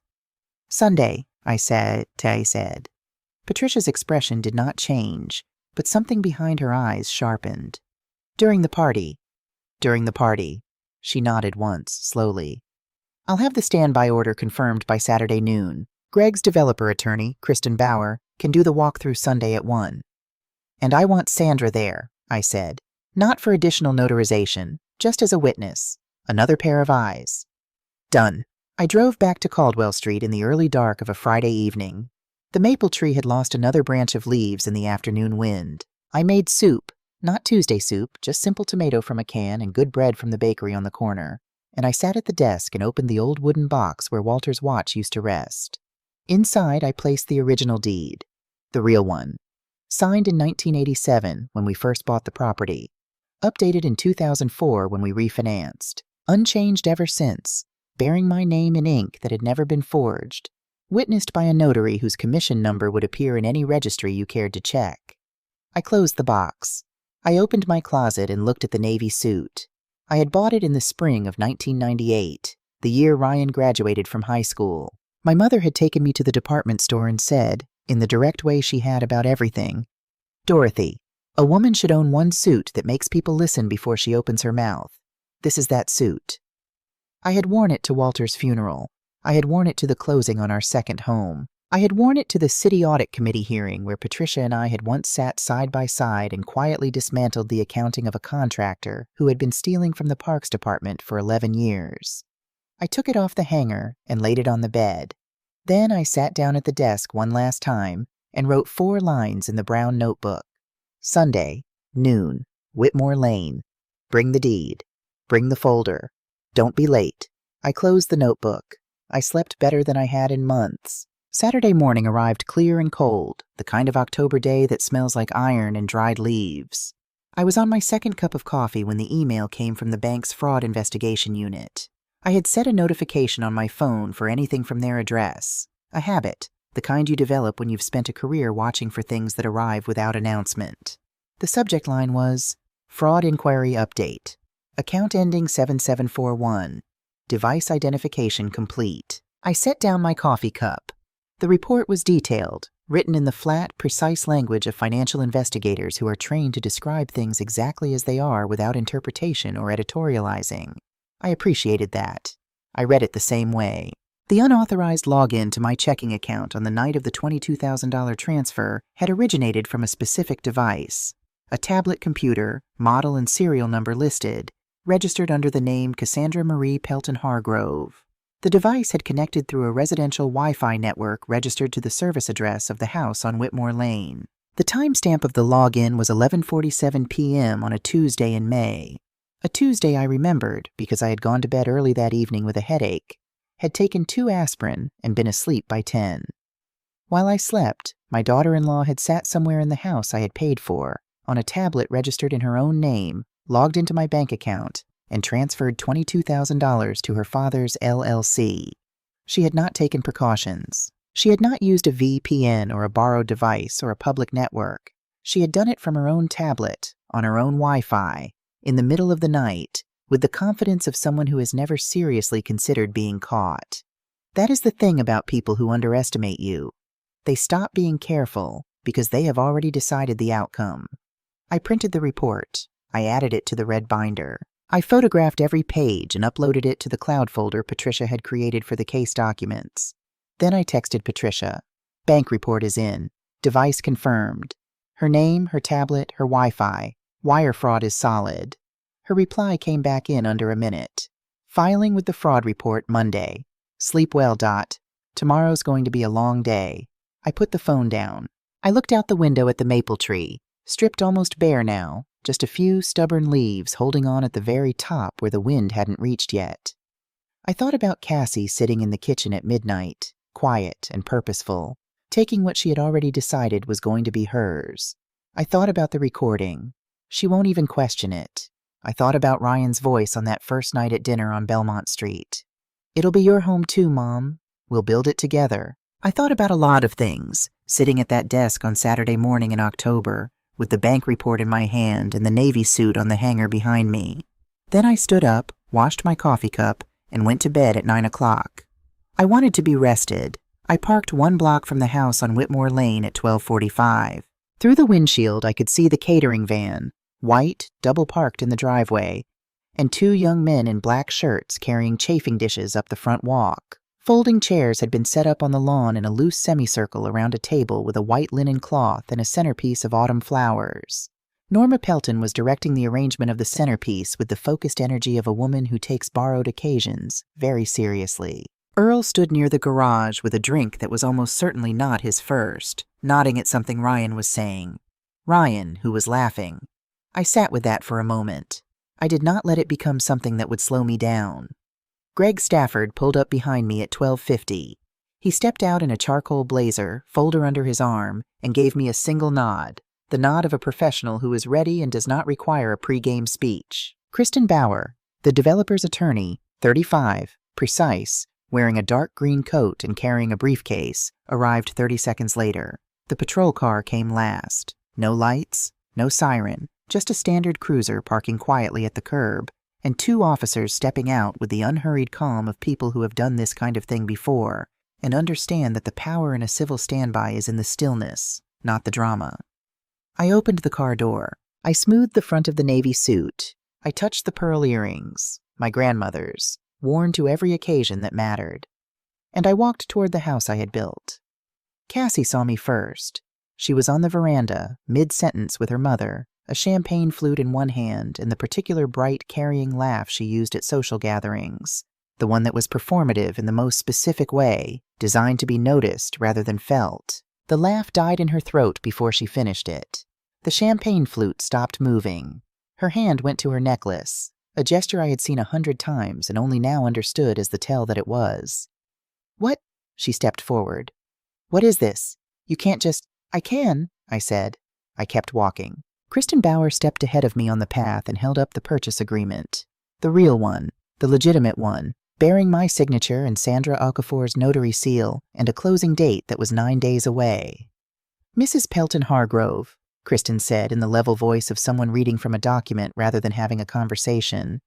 Sunday, I said. Patricia's expression did not change, but something behind her eyes sharpened. During the party. She nodded once, slowly. I'll have the standby order confirmed by Saturday noon. Greg's developer attorney, Kristen Bauer, can do the walkthrough Sunday at 1. And I want Sandra there, I said. Not for additional notarization, just as a witness. Another pair of eyes. Done. I drove back to Caldwell Street in the early dark of a Friday evening. The maple tree had lost another branch of leaves in the afternoon wind. I made soup, not Tuesday soup, just simple tomato from a can and good bread from the bakery on the corner, and I sat at the desk and opened the old wooden box where Walter's watch used to rest. Inside, I placed the original deed, the real one, signed in 1987 when we first bought the property, updated in 2004 when we refinanced, unchanged ever since, bearing my name in ink that had never been forged, witnessed by a notary whose commission number would appear in any registry you cared to check. I closed the box. I opened my closet and looked at the navy suit. I had bought it in the spring of 1998, the year Ryan graduated from high school. My mother had taken me to the department store and said, in the direct way she had about everything, "Dorothy, a woman should own one suit that makes people listen before she opens her mouth. This is that suit." I had worn it to Walter's funeral. I had worn it to the closing on our second home. I had worn it to the City Audit Committee hearing where Patricia and I had once sat side by side and quietly dismantled the accounting of a contractor who had been stealing from the Parks Department for 11 years. I took it off the hanger and laid it on the bed. Then I sat down at the desk one last time and wrote 4 lines in the brown notebook. Sunday, noon, Whitmore Lane. Bring the deed. Bring the folder. Don't be late. I closed the notebook. I slept better than I had in months. Saturday morning arrived clear and cold, the kind of October day that smells like iron and dried leaves. I was on my second cup of coffee when the email came from the bank's fraud investigation unit. I had set a notification on my phone for anything from their address, a habit, the kind you develop when you've spent a career watching for things that arrive without announcement. The subject line was, Fraud Inquiry Update. Account ending 7741. Device identification complete. I set down my coffee cup. The report was detailed, written in the flat, precise language of financial investigators who are trained to describe things exactly as they are without interpretation or editorializing. I appreciated that. I read it the same way. The unauthorized login to my checking account on the night of the $22,000 transfer had originated from a specific device, a tablet computer, model and serial number listed, registered under the name Cassandra Marie Pelton Hargrove. The device had connected through a residential Wi-Fi network registered to the service address of the house on Whitmore Lane. The timestamp of the login was 11:47 p.m. on a Tuesday in May. A Tuesday I remembered because I had gone to bed early that evening with a headache, had taken 2 aspirin, and been asleep by 10. While I slept, my daughter-in-law had sat somewhere in the house I had paid for, on a tablet registered in her own name, logged into my bank account, and transferred $22,000 to her father's LLC. She had not taken precautions. She had not used a VPN or a borrowed device or a public network. She had done it from her own tablet, on her own Wi-Fi, in the middle of the night, with the confidence of someone who has never seriously considered being caught. That is the thing about people who underestimate you. They stop being careful because they have already decided the outcome. I printed the report. I added it to the red binder. I photographed every page and uploaded it to the cloud folder Patricia had created for the case documents. Then I texted Patricia. Bank report is in. Device confirmed. Her name, her tablet, her Wi-Fi. Wire fraud is solid. Her reply came back in under a minute. Filing with the fraud report Monday. Sleep well, Dot. Tomorrow's going to be a long day. I put the phone down. I looked out the window at the maple tree. stripped almost bare now, just a few stubborn leaves holding on at the very top where the wind hadn't reached yet. I thought about Cassie sitting in the kitchen at midnight, quiet and purposeful, taking what she had already decided was going to be hers. I thought about the recording. She won't even question it. I thought about Ryan's voice on that first night at dinner on Belmont Street. "It'll be your home too, Mom. We'll build it together." I thought about a lot of things, sitting at that desk on Saturday morning in October, with the bank report in my hand and the Navy suit on the hanger behind me. Then I stood up, washed my coffee cup, and went to bed at 9 o'clock. I wanted to be rested. I parked 1 block from the house on Whitmore Lane at 12:45. Through the windshield, I could see the catering van, white, double-parked in the driveway, and 2 young men in black shirts carrying chafing dishes up the front walk. Folding chairs had been set up on the lawn in a loose semicircle around a table with a white linen cloth and a centerpiece of autumn flowers. Norma Pelton was directing the arrangement of the centerpiece with the focused energy of a woman who takes borrowed occasions very seriously. Earl stood near the garage with a drink that was almost certainly not his first, nodding at something Ryan was saying. Ryan, who was laughing. I sat with that for a moment. I did not let it become something that would slow me down. Greg Stafford pulled up behind me at 12:50. He stepped out in a charcoal blazer, folder under his arm, and gave me a single nod, the nod of a professional who is ready and does not require a pre-game speech. Kristen Bauer, the developer's attorney, 35, precise, wearing a dark green coat and carrying a briefcase, arrived 30 seconds later. The patrol car came last. No lights, no siren, just a standard cruiser parking quietly at the curb, and 2 officers stepping out with the unhurried calm of people who have done this kind of thing before and understand that the power in a civil standby is in the stillness, not the drama. I opened the car door. I smoothed the front of the navy suit. I touched the pearl earrings, my grandmother's, worn to every occasion that mattered. And I walked toward the house I had built. Cassie saw me first. She was on the veranda, mid-sentence with her mother, a champagne flute in one hand and the particular bright, carrying laugh she used at social gatherings, the one that was performative in the most specific way, designed to be noticed rather than felt. The laugh died in her throat before she finished it. The champagne flute stopped moving. Her hand went to her necklace, a gesture I had seen 100 times and only now understood as the tell that it was. "What?" She stepped forward. "What is this? You can't just—" "I can," I said. I kept walking. Kristen Bauer stepped ahead of me on the path and held up the purchase agreement. The real one, the legitimate one, bearing my signature and Sandra Okafor's notary seal and a closing date that was 9 days away. "Mrs. Pelton Hargrove," Kristen said in the level voice of someone reading from a document rather than having a conversation,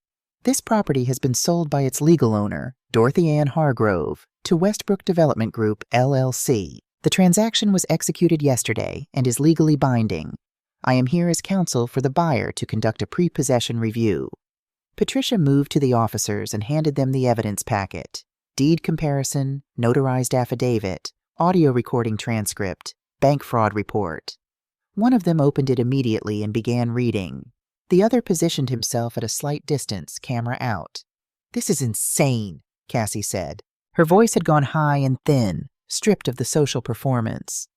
"this property has been sold by its legal owner, Dorothy Ann Hargrove, to Westbrook Development Group, LLC. The transaction was executed yesterday and is legally binding. I am here as counsel for the buyer to conduct a pre-possession review." Patricia moved to the officers and handed them the evidence packet: deed comparison, notarized affidavit, audio recording transcript, bank fraud report. One of them opened it immediately and began reading. The other positioned himself at a slight distance, camera out. "This is insane," Cassie said. Her voice had gone high and thin, stripped of the social performance.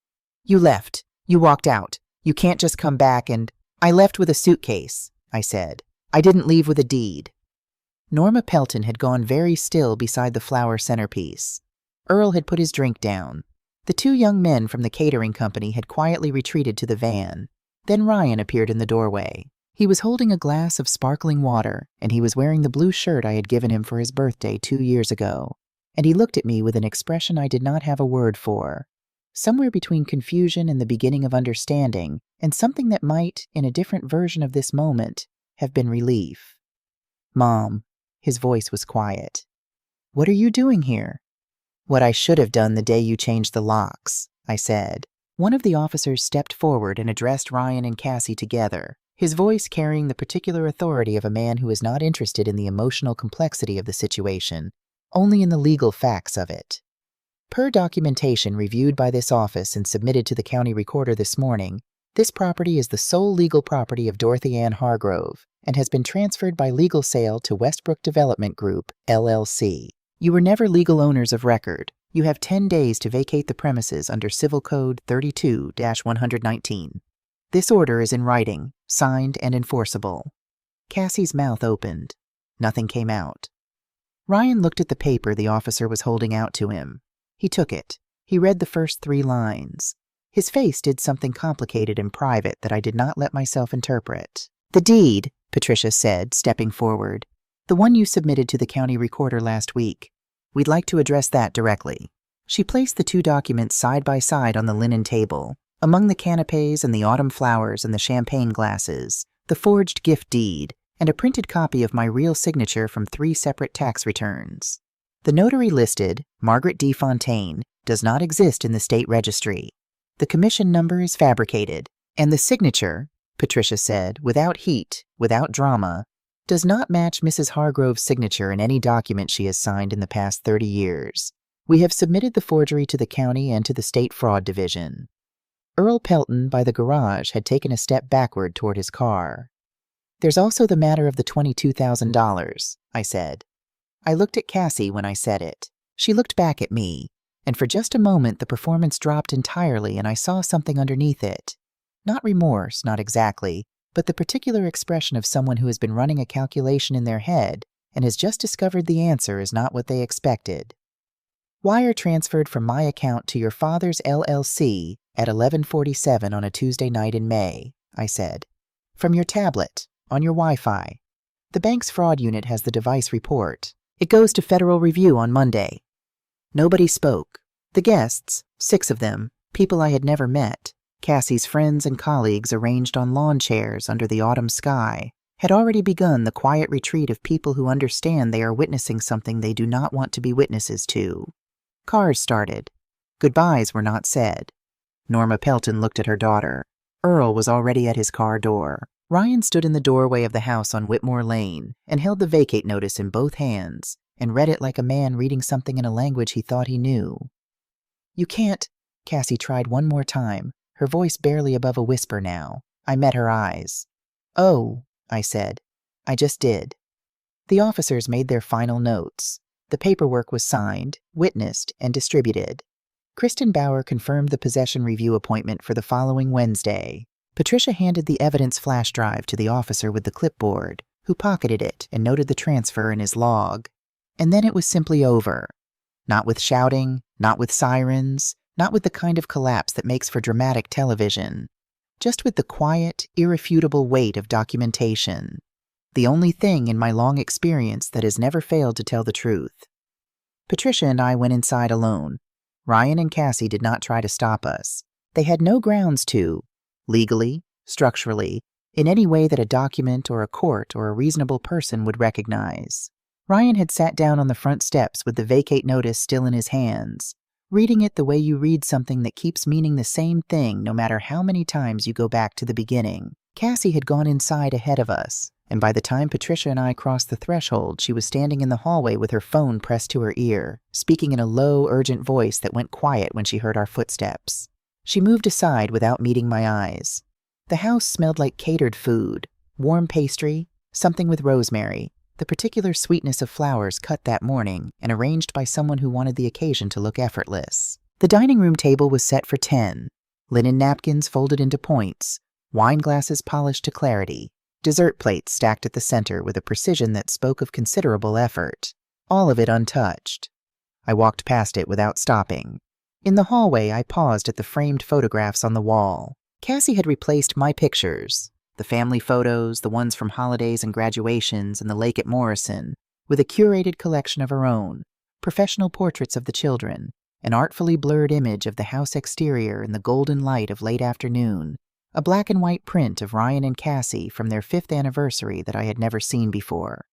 "You left. You walked out. You can't just come back and—" "I left with a suitcase," I said. "I didn't leave with a deed." Norma Pelton had gone very still beside the flower centerpiece. Earl had put his drink down. The 2 young men from the catering company had quietly retreated to the van. Then Ryan appeared in the doorway. He was holding a glass of sparkling water, and he was wearing the blue shirt I had given him for his birthday 2 years ago. And he looked at me with an expression I did not have a word for. Somewhere between confusion and the beginning of understanding, and something that might, in a different version of this moment, have been relief. "Mom," his voice was quiet. "What are you doing here?" "What I should have done the day you changed the locks," I said. One of the officers stepped forward and addressed Ryan and Cassie together, his voice carrying the particular authority of a man who is not interested in the emotional complexity of the situation, only in the legal facts of it. "Per documentation reviewed by this office and submitted to the county recorder this morning, this property is the sole legal property of Dorothy Ann Hargrove and has been transferred by legal sale to Westbrook Development Group, LLC. You were never legal owners of record. You have 10 days to vacate the premises under Civil Code 32-119. This order is in writing, signed and enforceable." Cassie's mouth opened. Nothing came out. Ryan looked at the paper the officer was holding out to him. He took it. He read the first 3 lines. His face did something complicated and private that I did not let myself interpret. "The deed," Patricia said, stepping forward. "The one you submitted to the county recorder last week. We'd like to address that directly." She placed the 2 documents side by side on the linen table. Among the canapes and the autumn flowers and the champagne glasses, the forged gift deed, and a printed copy of my real signature from 3 separate tax returns. The notary listed, Margaret D. Fontaine, does not exist in the state registry. The commission number is fabricated, and the signature, Patricia said, without heat, without drama, does not match Mrs. Hargrove's signature in any document she has signed in the past 30 years. We have submitted the forgery to the county and to the State Fraud Division. Earl Pelton, by the garage, had taken a step backward toward his car. "There's also the matter of the $22,000, I said. I looked at Cassie when I said it. She looked back at me, and for just a moment the performance dropped entirely and I saw something underneath it. Not remorse, not exactly, but the particular expression of someone who has been running a calculation in their head and has just discovered the answer is not what they expected. Wire transferred from my account to your father's LLC at 11:47 on a Tuesday night in May, I said. From your tablet, on your Wi-Fi. The bank's fraud unit has the device report. It goes to Federal Review on Monday." Nobody spoke. The guests, 6 of them, people I had never met, Cassie's friends and colleagues arranged on lawn chairs under the autumn sky, had already begun the quiet retreat of people who understand they are witnessing something they do not want to be witnesses to. Cars started. Goodbyes were not said. Norma Pelton looked at her daughter. Earl was already at his car door. Ryan stood in the doorway of the house on Whitmore Lane and held the vacate notice in both hands and read it like a man reading something in a language he thought he knew. "You can't," Cassie tried one more time, her voice barely above a whisper now. I met her eyes. "Oh," I said. "I just did." The officers made their final notes. The paperwork was signed, witnessed, and distributed. Kristen Bauer confirmed the possession review appointment for the following Wednesday. Patricia handed the evidence flash drive to the officer with the clipboard, who pocketed it and noted the transfer in his log. And then it was simply over. Not with shouting, not with sirens, not with the kind of collapse that makes for dramatic television. Just with the quiet, irrefutable weight of documentation. The only thing in my long experience that has never failed to tell the truth. Patricia and I went inside alone. Ryan and Cassie did not try to stop us. They had no grounds to, legally, structurally, in any way that a document or a court or a reasonable person would recognize. Ryan had sat down on the front steps with the vacate notice still in his hands, reading it the way you read something that keeps meaning the same thing no matter how many times you go back to the beginning. Cassie had gone inside ahead of us, and by the time Patricia and I crossed the threshold, she was standing in the hallway with her phone pressed to her ear, speaking in a low, urgent voice that went quiet when she heard our footsteps. She moved aside without meeting my eyes. The house smelled like catered food, warm pastry, something with rosemary, the particular sweetness of flowers cut that morning and arranged by someone who wanted the occasion to look effortless. The dining room table was set for 10, linen napkins folded into points, wine glasses polished to clarity, dessert plates stacked at the center with a precision that spoke of considerable effort, all of it untouched. I walked past it without stopping. In the hallway, I paused at the framed photographs on the wall. Cassie had replaced my pictures, the family photos, the ones from holidays and graduations and the lake at Morrison, with a curated collection of her own, professional portraits of the children, an artfully blurred image of the house exterior in the golden light of late afternoon, a black and white print of Ryan and Cassie from their 5th anniversary that I had never seen before.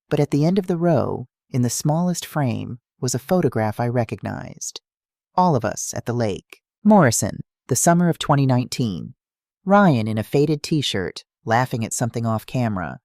But at the end of the row, in the smallest frame, was a photograph I recognized. All of us at the lake. Morrison, the summer of 2019. Ryan in a faded t-shirt, laughing at something off camera.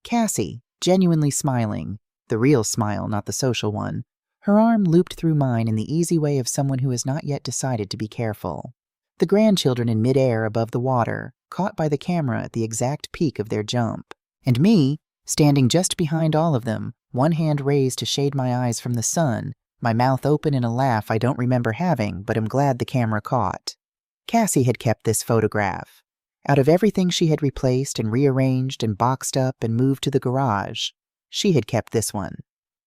Cassie, genuinely smiling, the real smile, not the social one, her arm looped through mine in the easy way of someone who has not yet decided to be careful. The grandchildren in midair above the water, caught by the camera at the exact peak of their jump. And me, standing just behind all of them, one hand raised to shade my eyes from the sun, my mouth open in a laugh I don't remember having but am glad the camera caught. Cassie had kept this photograph. Out of everything she had replaced and rearranged and boxed up and moved to the garage, she had kept this one,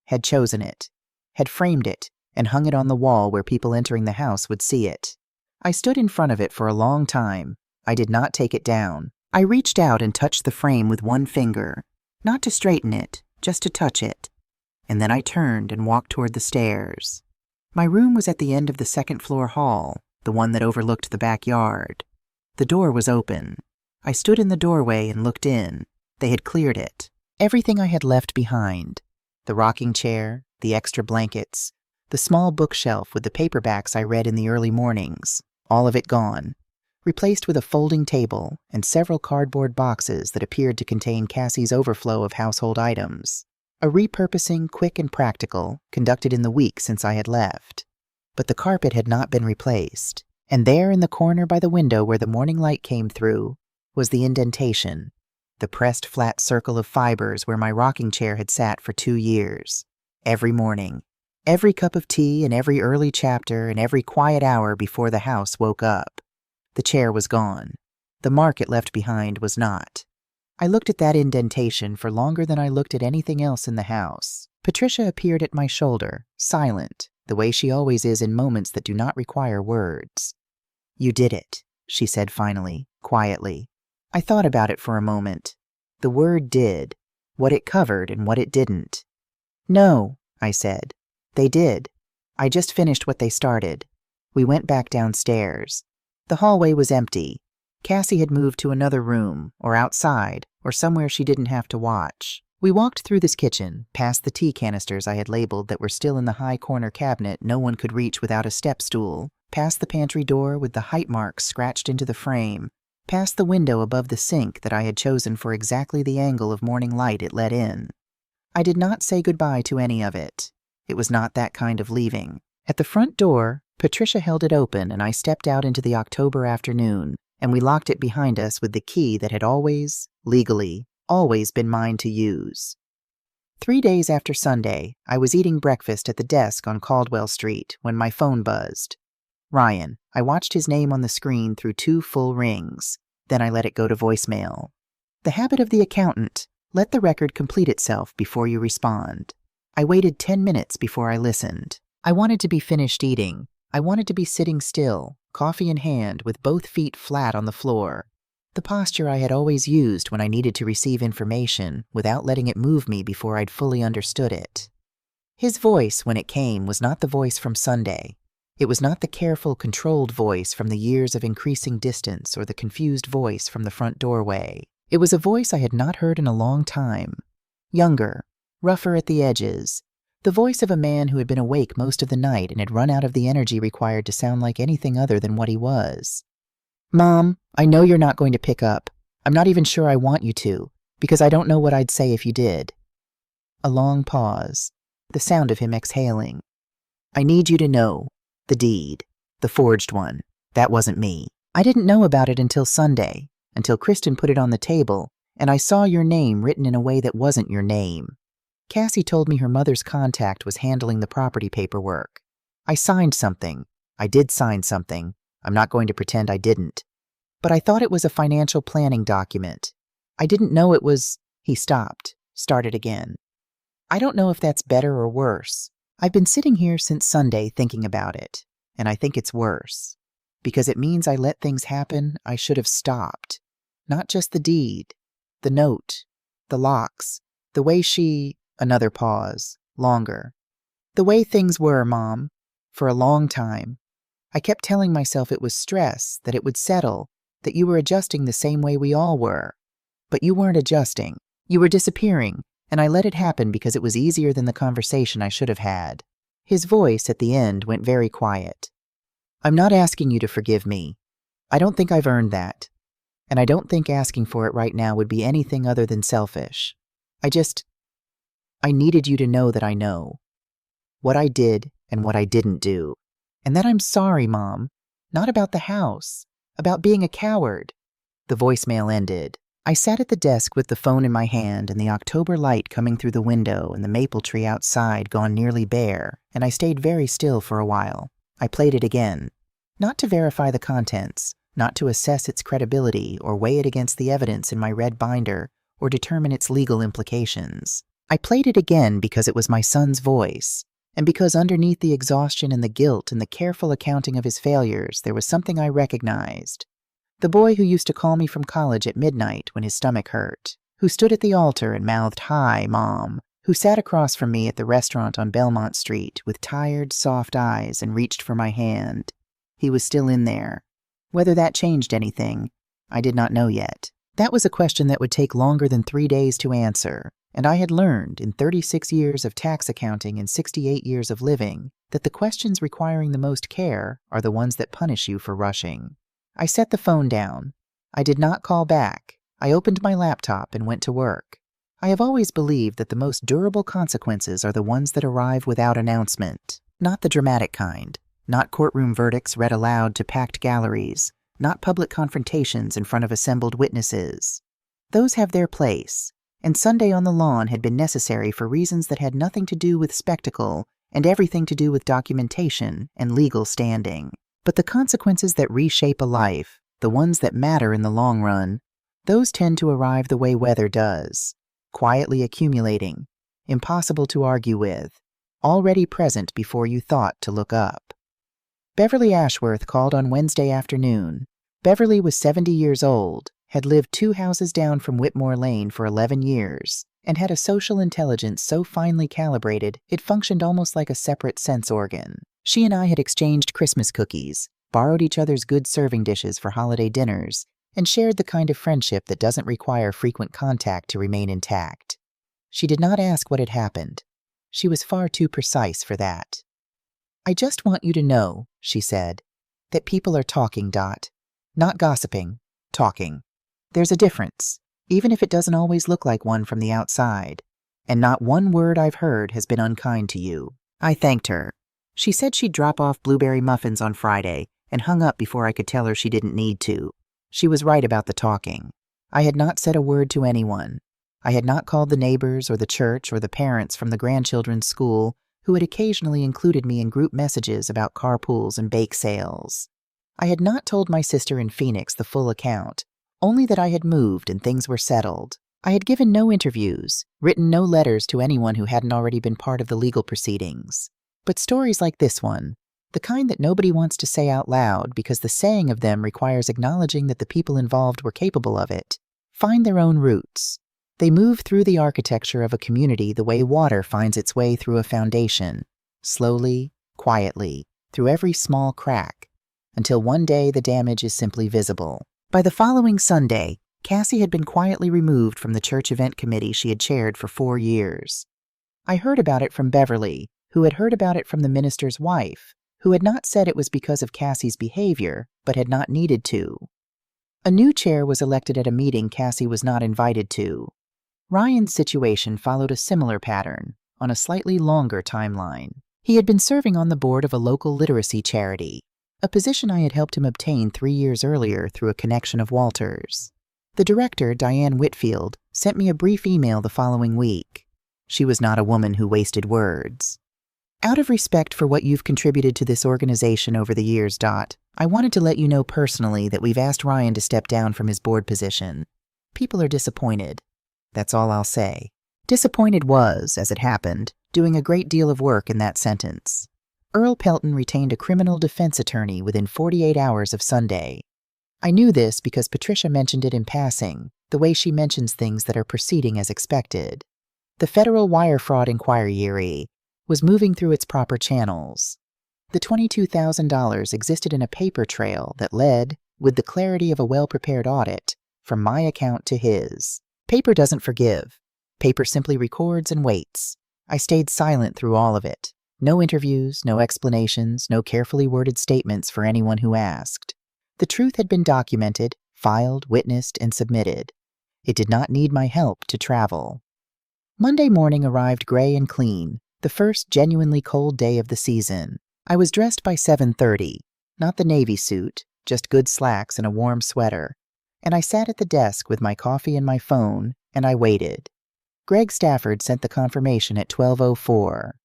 had chosen it, had framed it, and hung it on the wall where people entering the house would see it. I stood in front of it for a long time. I did not take it down. I reached out and touched the frame with one finger, not to straighten it, just to touch it. And then I turned and walked toward the stairs. My room was at the end of the second-floor hall, the one that overlooked the backyard. The door was open. I stood in the doorway and looked in. They had cleared it. Everything I had left behind. The rocking chair, the extra blankets, the small bookshelf with the paperbacks I read in the early mornings, all of it gone. Replaced with a folding table and several cardboard boxes that appeared to contain Cassie's overflow of household items. A repurposing quick and practical, conducted in the week since I had left. But the carpet had not been replaced, and there in the corner by the window where the morning light came through was the indentation, the pressed flat circle of fibers where my rocking chair had sat for 2 years. Every morning, every cup of tea and every early chapter and every quiet hour before the house woke up. The chair was gone. The mark it left behind was not. I looked at that indentation for longer than I looked at anything else in the house. Patricia appeared at my shoulder, silent, the way she always is in moments that do not require words. "You did it," she said finally, quietly. I thought about it for a moment. The word did, what it covered and what it didn't. "No," I said. "They did. I just finished what they started." We went back downstairs. The hallway was empty. Cassie had moved to another room, or outside, or somewhere she didn't have to watch. We walked through this kitchen, past the tea canisters I had labeled that were still in the high corner cabinet no one could reach without a step stool, past the pantry door with the height marks scratched into the frame, past the window above the sink that I had chosen for exactly the angle of morning light it let in. I did not say goodbye to any of it. It was not that kind of leaving. At the front door, Patricia held it open and I stepped out into the October afternoon, and we locked it behind us with the key that had always, legally, always been mine to use. 3 days after Sunday, I was eating breakfast at the desk on Caldwell Street when my phone buzzed. Ryan. I watched his name on the screen through 2 full rings. Then I let it go to voicemail. The habit of the accountant. Let the record complete itself before you respond. I waited 10 minutes before I listened. I wanted to be finished eating. I wanted to be sitting still, coffee in hand, with both feet flat on the floor. The posture I had always used when I needed to receive information without letting it move me before I'd fully understood it. His voice, when it came, was not the voice from Sunday. It was not the careful, controlled voice from the years of increasing distance or the confused voice from the front doorway. It was a voice I had not heard in a long time. Younger, rougher at the edges. The voice of a man who had been awake most of the night and had run out of the energy required to sound like anything other than what he was. "Mom, I know you're not going to pick up. I'm not even sure I want you to, because I don't know what I'd say if you did." A long pause. The sound of him exhaling. "I need you to know. The deed. The forged one. That wasn't me. I didn't know about it until Sunday, until Kristen put it on the table, and I saw your name written in a way that wasn't your name. Cassie told me her mother's contact was handling the property paperwork. I signed something. I did sign something. I'm not going to pretend I didn't. But I thought it was a financial planning document. I didn't know it was—" He stopped, started again. "I don't know if that's better or worse. I've been sitting here since Sunday thinking about it, and I think it's worse. Because it means I let things happen I should have stopped. Not just the deed, the note, the locks, the way she—" Another pause, longer. "The way things were, Mom, for a long time. I kept telling myself it was stress, that it would settle, that you were adjusting the same way we all were. But you weren't adjusting. You were disappearing, and I let it happen because it was easier than the conversation I should have had." His voice at the end went very quiet. "I'm not asking you to forgive me. I don't think I've earned that. And I don't think asking for it right now would be anything other than selfish. I needed you to know that I know. What I did and what I didn't do. And that I'm sorry, Mom. Not about the house. About being a coward." The voicemail ended. I sat at the desk with the phone in my hand and the October light coming through the window and the maple tree outside gone nearly bare, and I stayed very still for a while. I played it again. Not to verify the contents, not to assess its credibility or weigh it against the evidence in my red binder or determine its legal implications. I played it again because it was my son's voice, and because underneath the exhaustion and the guilt and the careful accounting of his failures, there was something I recognized. The boy who used to call me from college at midnight when his stomach hurt, who stood at the altar and mouthed, "Hi, Mom," who sat across from me at the restaurant on Belmont Street with tired, soft eyes and reached for my hand. He was still in there. Whether that changed anything, I did not know yet. That was a question that would take longer than 3 days to answer, and I had learned in 36 years of tax accounting and 68 years of living that the questions requiring the most care are the ones that punish you for rushing. I set the phone down. I did not call back. I opened my laptop and went to work. I have always believed that the most durable consequences are the ones that arrive without announcement, not the dramatic kind, not courtroom verdicts read aloud to packed galleries, not public confrontations in front of assembled witnesses. Those have their place, and Sunday on the lawn had been necessary for reasons that had nothing to do with spectacle and everything to do with documentation and legal standing. But the consequences that reshape a life, the ones that matter in the long run, those tend to arrive the way weather does, quietly accumulating, impossible to argue with, already present before you thought to look up. Beverly Ashworth called on Wednesday afternoon. Beverly was 70 years old, had lived 2 houses down from Whitmore Lane for 11 years, and had a social intelligence so finely calibrated it functioned almost like a separate sense organ. She and I had exchanged Christmas cookies, borrowed each other's good serving dishes for holiday dinners, and shared the kind of friendship that doesn't require frequent contact to remain intact. She did not ask what had happened. She was far too precise for that. "I just want you to know," she said, "that people are talking, Dot. Not gossiping, talking. There's a difference, even if it doesn't always look like one from the outside, and not one word I've heard has been unkind to you." I thanked her. She said she'd drop off blueberry muffins on Friday and hung up before I could tell her she didn't need to. She was right about the talking. I had not said a word to anyone. I had not called the neighbors or the church or the parents from the grandchildren's school who had occasionally included me in group messages about carpools and bake sales. I had not told my sister in Phoenix the full account, only that I had moved and things were settled. I had given no interviews, written no letters to anyone who hadn't already been part of the legal proceedings. But stories like this one, the kind that nobody wants to say out loud because the saying of them requires acknowledging that the people involved were capable of it, find their own roots. They move through the architecture of a community the way water finds its way through a foundation, slowly, quietly, through every small crack, until one day the damage is simply visible. By the following Sunday, Cassie had been quietly removed from the church event committee she had chaired for 4 years. I heard about it from Beverly, who had heard about it from the minister's wife, who had not said it was because of Cassie's behavior, but had not needed to. A new chair was elected at a meeting Cassie was not invited to. Ryan's situation followed a similar pattern, on a slightly longer timeline. He had been serving on the board of a local literacy charity, a position I had helped him obtain 3 years earlier through a connection of Walter's. The director, Diane Whitfield, sent me a brief email the following week. She was not a woman who wasted words. "Out of respect for what you've contributed to this organization over the years, Dot, I wanted to let you know personally that we've asked Ryan to step down from his board position. People are disappointed. That's all I'll say." Disappointed was, as it happened, doing a great deal of work in that sentence. Earl Pelton retained a criminal defense attorney within 48 hours of Sunday. I knew this because Patricia mentioned it in passing, the way she mentions things that are proceeding as expected. The federal wire fraud inquiry was moving through its proper channels. The $22,000 existed in a paper trail that led, with the clarity of a well-prepared audit, from my account to his. Paper doesn't forgive. Paper simply records and waits. I stayed silent through all of it. No interviews, no explanations, no carefully worded statements for anyone who asked. The truth had been documented, filed, witnessed, and submitted. It did not need my help to travel. Monday morning arrived gray and clean, the first genuinely cold day of the season. I was dressed by 7:30, not the Navy suit, just good slacks and a warm sweater, and I sat at the desk with my coffee and my phone, and I waited. Greg Stafford sent the confirmation at 12:04.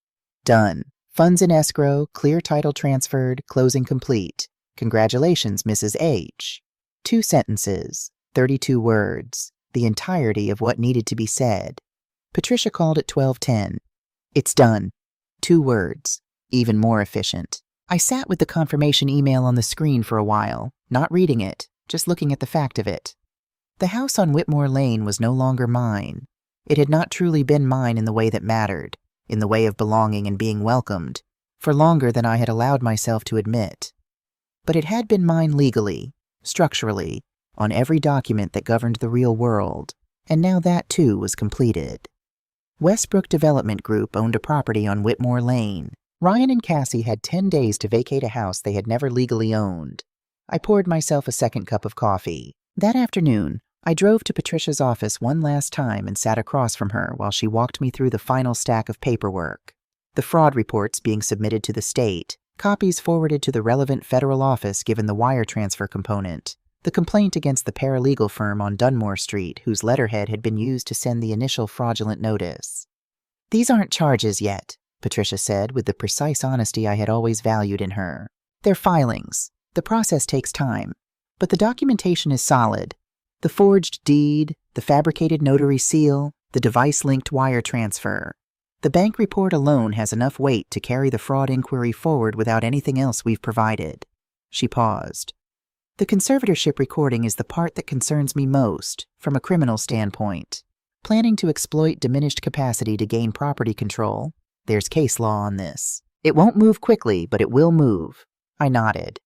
Done. Funds in escrow, clear title transferred, closing complete. Congratulations, Mrs. H. 2 sentences, 32 words, the entirety of what needed to be said. Patricia called at 12:10. It's done. 2 words, even more efficient. I sat with the confirmation email on the screen for a while, not reading it, just looking at the fact of it. The house on Whitmore Lane was no longer mine. It had not truly been mine in the way that mattered, in the way of belonging and being welcomed, for longer than I had allowed myself to admit. But it had been mine legally, structurally, on every document that governed the real world, and now that too was completed. Westbrook Development Group owned a property on Whitmore Lane. Ryan and Cassie had 10 days to vacate a house they had never legally owned. I poured myself a second cup of coffee. That afternoon, I drove to Patricia's office one last time and sat across from her while she walked me through the final stack of paperwork. The fraud reports being submitted to the state, copies forwarded to the relevant federal office given the wire transfer component, the complaint against the paralegal firm on Dunmore Street whose letterhead had been used to send the initial fraudulent notice. "These aren't charges yet," Patricia said with the precise honesty I had always valued in her. "They're filings. The process takes time. But the documentation is solid. The forged deed, the fabricated notary seal, the device-linked wire transfer. The bank report alone has enough weight to carry the fraud inquiry forward without anything else we've provided." She paused. "The conservatorship recording is the part that concerns me most, from a criminal standpoint. Planning to exploit diminished capacity to gain property control. There's case law on this. It won't move quickly, but it will move." I nodded.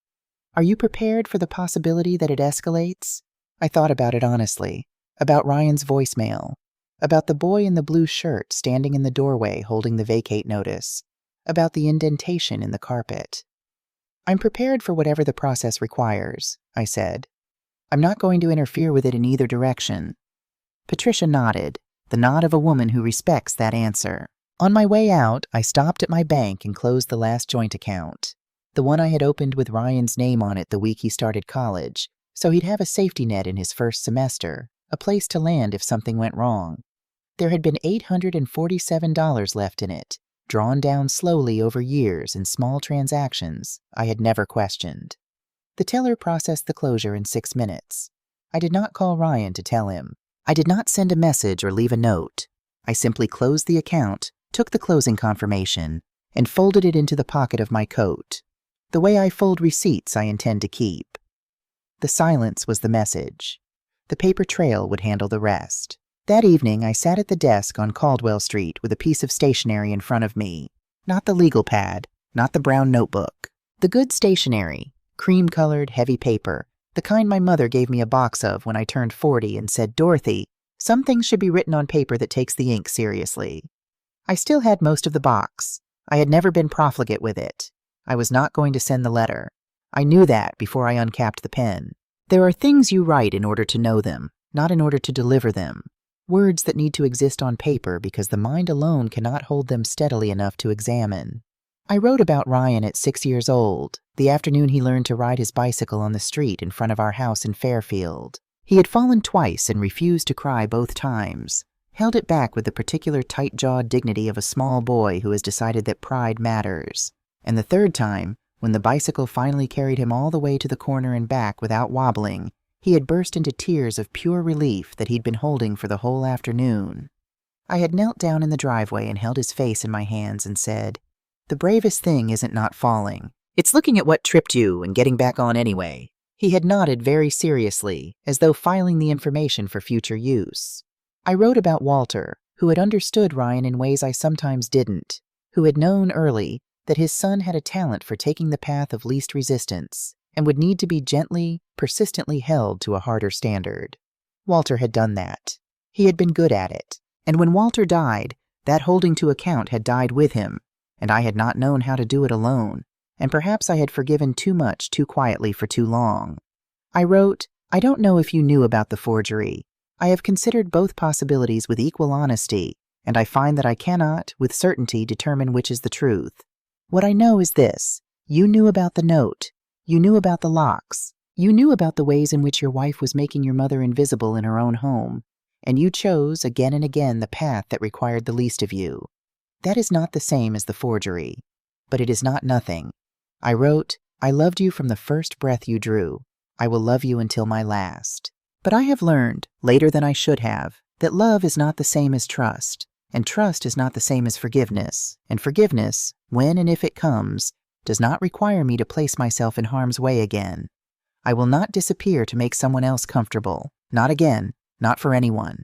"Are you prepared for the possibility that it escalates?" I thought about it honestly, about Ryan's voicemail, about the boy in the blue shirt standing in the doorway holding the vacate notice, about the indentation in the carpet. "I'm prepared for whatever the process requires," I said. "I'm not going to interfere with it in either direction." Patricia nodded, the nod of a woman who respects that answer. On my way out, I stopped at my bank and closed the last joint account, the one I had opened with Ryan's name on it the week he started college, so he'd have a safety net in his first semester, a place to land if something went wrong. There had been $847 left in it, drawn down slowly over years in small transactions I had never questioned. The teller processed the closure in 6 minutes. I did not call Ryan to tell him. I did not send a message or leave a note. I simply closed the account, took the closing confirmation, and folded it into the pocket of my coat. The way I fold receipts I intend to keep. The silence was the message. The paper trail would handle the rest. That evening, I sat at the desk on Caldwell Street with a piece of stationery in front of me. Not the legal pad, not the brown notebook. The good stationery, cream-colored, heavy paper, the kind my mother gave me a box of when I turned 40 and said, "Dorothy, some things should be written on paper that takes the ink seriously." I still had most of the box. I had never been profligate with it. I was not going to send the letter. I knew that before I uncapped the pen. There are things you write in order to know them, not in order to deliver them. Words that need to exist on paper because the mind alone cannot hold them steadily enough to examine. I wrote about Ryan at 6 years old, the afternoon he learned to ride his bicycle on the street in front of our house in Fairfield. He had fallen twice and refused to cry both times, held it back with the particular tight-jawed dignity of a small boy who has decided that pride matters. And the third time, when the bicycle finally carried him all the way to the corner and back without wobbling, he had burst into tears of pure relief that he'd been holding for the whole afternoon. I had knelt down in the driveway and held his face in my hands and said, "The bravest thing isn't not falling. It's looking at what tripped you and getting back on anyway." He had nodded very seriously, as though filing the information for future use. I wrote about Walter, who had understood Ryan in ways I sometimes didn't, who had known early that his son had a talent for taking the path of least resistance and would need to be gently, persistently held to a harder standard. Walter had done that. He had been good at it. And when Walter died, that holding to account had died with him, and I had not known how to do it alone, and perhaps I had forgiven too much too quietly for too long. I wrote, "I don't know if you knew about the forgery. I have considered both possibilities with equal honesty, and I find that I cannot, with certainty, determine which is the truth. What I know is this: you knew about the note. You knew about the locks. You knew about the ways in which your wife was making your mother invisible in her own home, and you chose again and again the path that required the least of you. That is not the same as the forgery, but it is not nothing. I wrote, I loved you from the first breath you drew. I will love you until my last. But I have learned, later than I should have, that love is not the same as trust, and trust is not the same as forgiveness, and forgiveness, when and if it comes, does not require me to place myself in harm's way again. I will not disappear to make someone else comfortable. Not again. Not for anyone.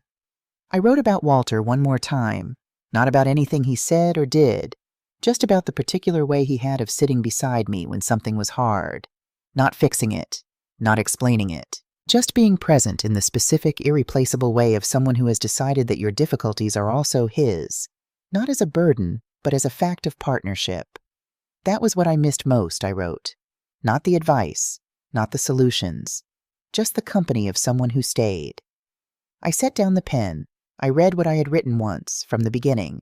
I wrote about Walter one more time, not about anything he said or did, just about the particular way he had of sitting beside me when something was hard, not fixing it, not explaining it, just being present in the specific, irreplaceable way of someone who has decided that your difficulties are also his, not as a burden, but as a fact of partnership. That was what I missed most, I wrote. Not the advice, not the solutions, just the company of someone who stayed. I set down the pen. I read what I had written once, from the beginning.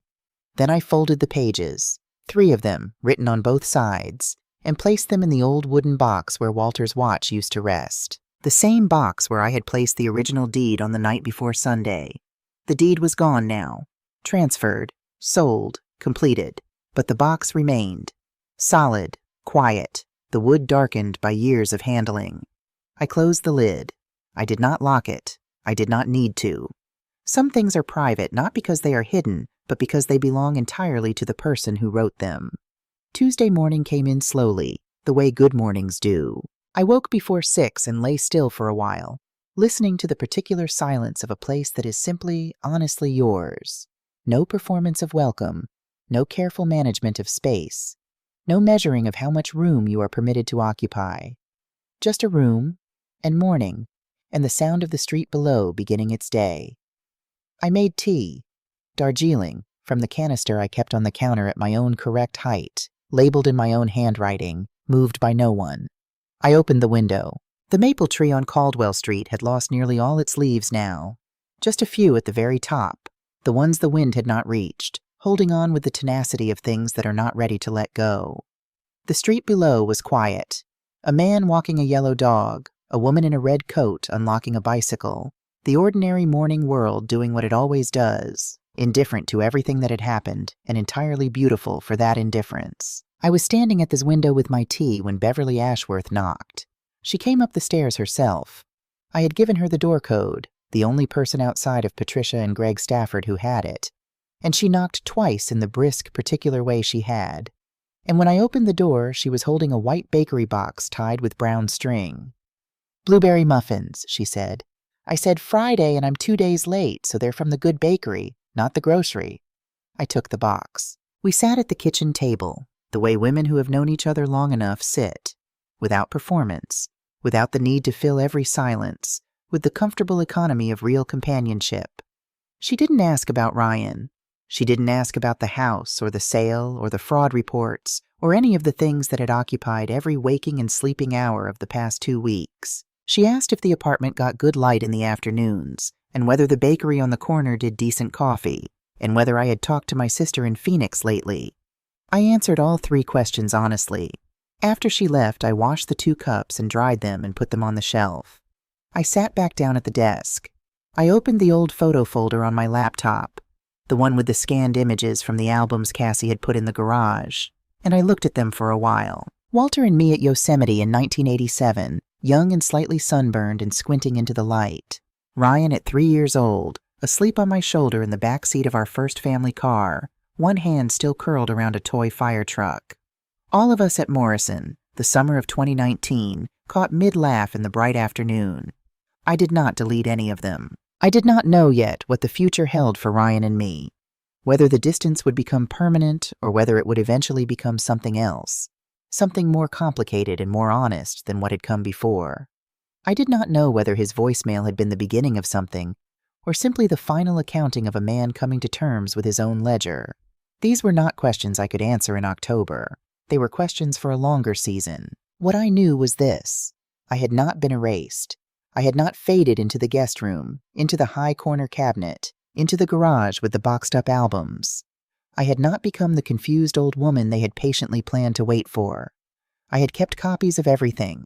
Then I folded the pages, 3 of them, written on both sides, and placed them in the old wooden box where Walter's watch used to rest. The same box where I had placed the original deed on the night before Sunday. The deed was gone now, transferred, sold, completed, but the box remained. Solid, quiet, the wood darkened by years of handling. I closed the lid. I did not lock it. I did not need to. Some things are private not because they are hidden, but because they belong entirely to the person who wrote them. Tuesday morning came in slowly, the way good mornings do. I woke before 6 and lay still for a while, listening to the particular silence of a place that is simply, honestly yours. No performance of welcome, no careful management of space, no measuring of how much room you are permitted to occupy. Just a room, and morning, and the sound of the street below beginning its day. I made tea, Darjeeling, from the canister I kept on the counter at my own correct height, labeled in my own handwriting, moved by no one. I opened the window. The maple tree on Caldwell Street had lost nearly all its leaves now, just a few at the very top, the ones the wind had not reached, holding on with the tenacity of things that are not ready to let go. The street below was quiet. A man walking a yellow dog, a woman in a red coat unlocking a bicycle, the ordinary morning world doing what it always does, indifferent to everything that had happened, and entirely beautiful for that indifference. I was standing at this window with my tea when Beverly Ashworth knocked. She came up the stairs herself. I had given her the door code, the only person outside of Patricia and Greg Stafford who had it, and she knocked twice in the brisk, particular way she had. And when I opened the door, she was holding a white bakery box tied with brown string. "Blueberry muffins," she said. "I said Friday and I'm 2 days late, so they're from the good bakery, not the grocery." I took the box. We sat at the kitchen table, the way women who have known each other long enough sit, without performance, without the need to fill every silence, with the comfortable economy of real companionship. She didn't ask about Ryan. She didn't ask about the house or the sale or the fraud reports or any of the things that had occupied every waking and sleeping hour of the past 2 weeks. She asked if the apartment got good light in the afternoons, and whether the bakery on the corner did decent coffee, and whether I had talked to my sister in Phoenix lately. I answered all 3 questions honestly. After she left, I washed the 2 cups and dried them and put them on the shelf. I sat back down at the desk. I opened the old photo folder on my laptop, the one with the scanned images from the albums Cassie had put in the garage, and I looked at them for a while. Walter and me at Yosemite in 1987, young and slightly sunburned and squinting into the light. Ryan at 3 years old, asleep on my shoulder in the back seat of our first family car, one hand still curled around a toy fire truck. All of us at Morrison, the summer of 2019, caught mid-laugh in the bright afternoon. I did not delete any of them. I did not know yet what the future held for Ryan and me, whether the distance would become permanent or whether it would eventually become something else, something more complicated and more honest than what had come before. I did not know whether his voicemail had been the beginning of something or simply the final accounting of a man coming to terms with his own ledger. These were not questions I could answer in October. They were questions for a longer season. What I knew was this: I had not been erased. I had not faded into the guest room, into the high corner cabinet, into the garage with the boxed-up albums. I had not become the confused old woman they had patiently planned to wait for. I had kept copies of everything.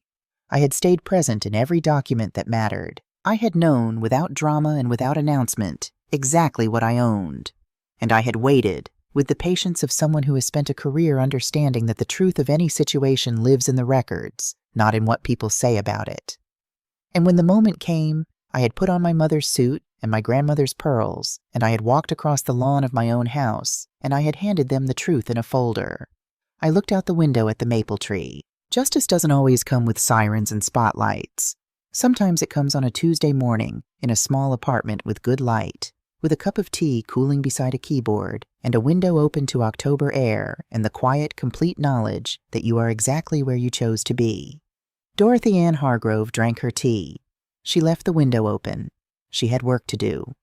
I had stayed present in every document that mattered. I had known, without drama and without announcement, exactly what I owned. And I had waited, with the patience of someone who has spent a career understanding that the truth of any situation lives in the records, not in what people say about it. And when the moment came, I had put on my mother's suit and my grandmother's pearls, and I had walked across the lawn of my own house, and I had handed them the truth in a folder. I looked out the window at the maple tree. Justice doesn't always come with sirens and spotlights. Sometimes it comes on a Tuesday morning in a small apartment with good light, with a cup of tea cooling beside a keyboard, and a window open to October air and the quiet, complete knowledge that you are exactly where you chose to be. Dorothy Ann Hargrove drank her tea. She left the window open. She had work to do.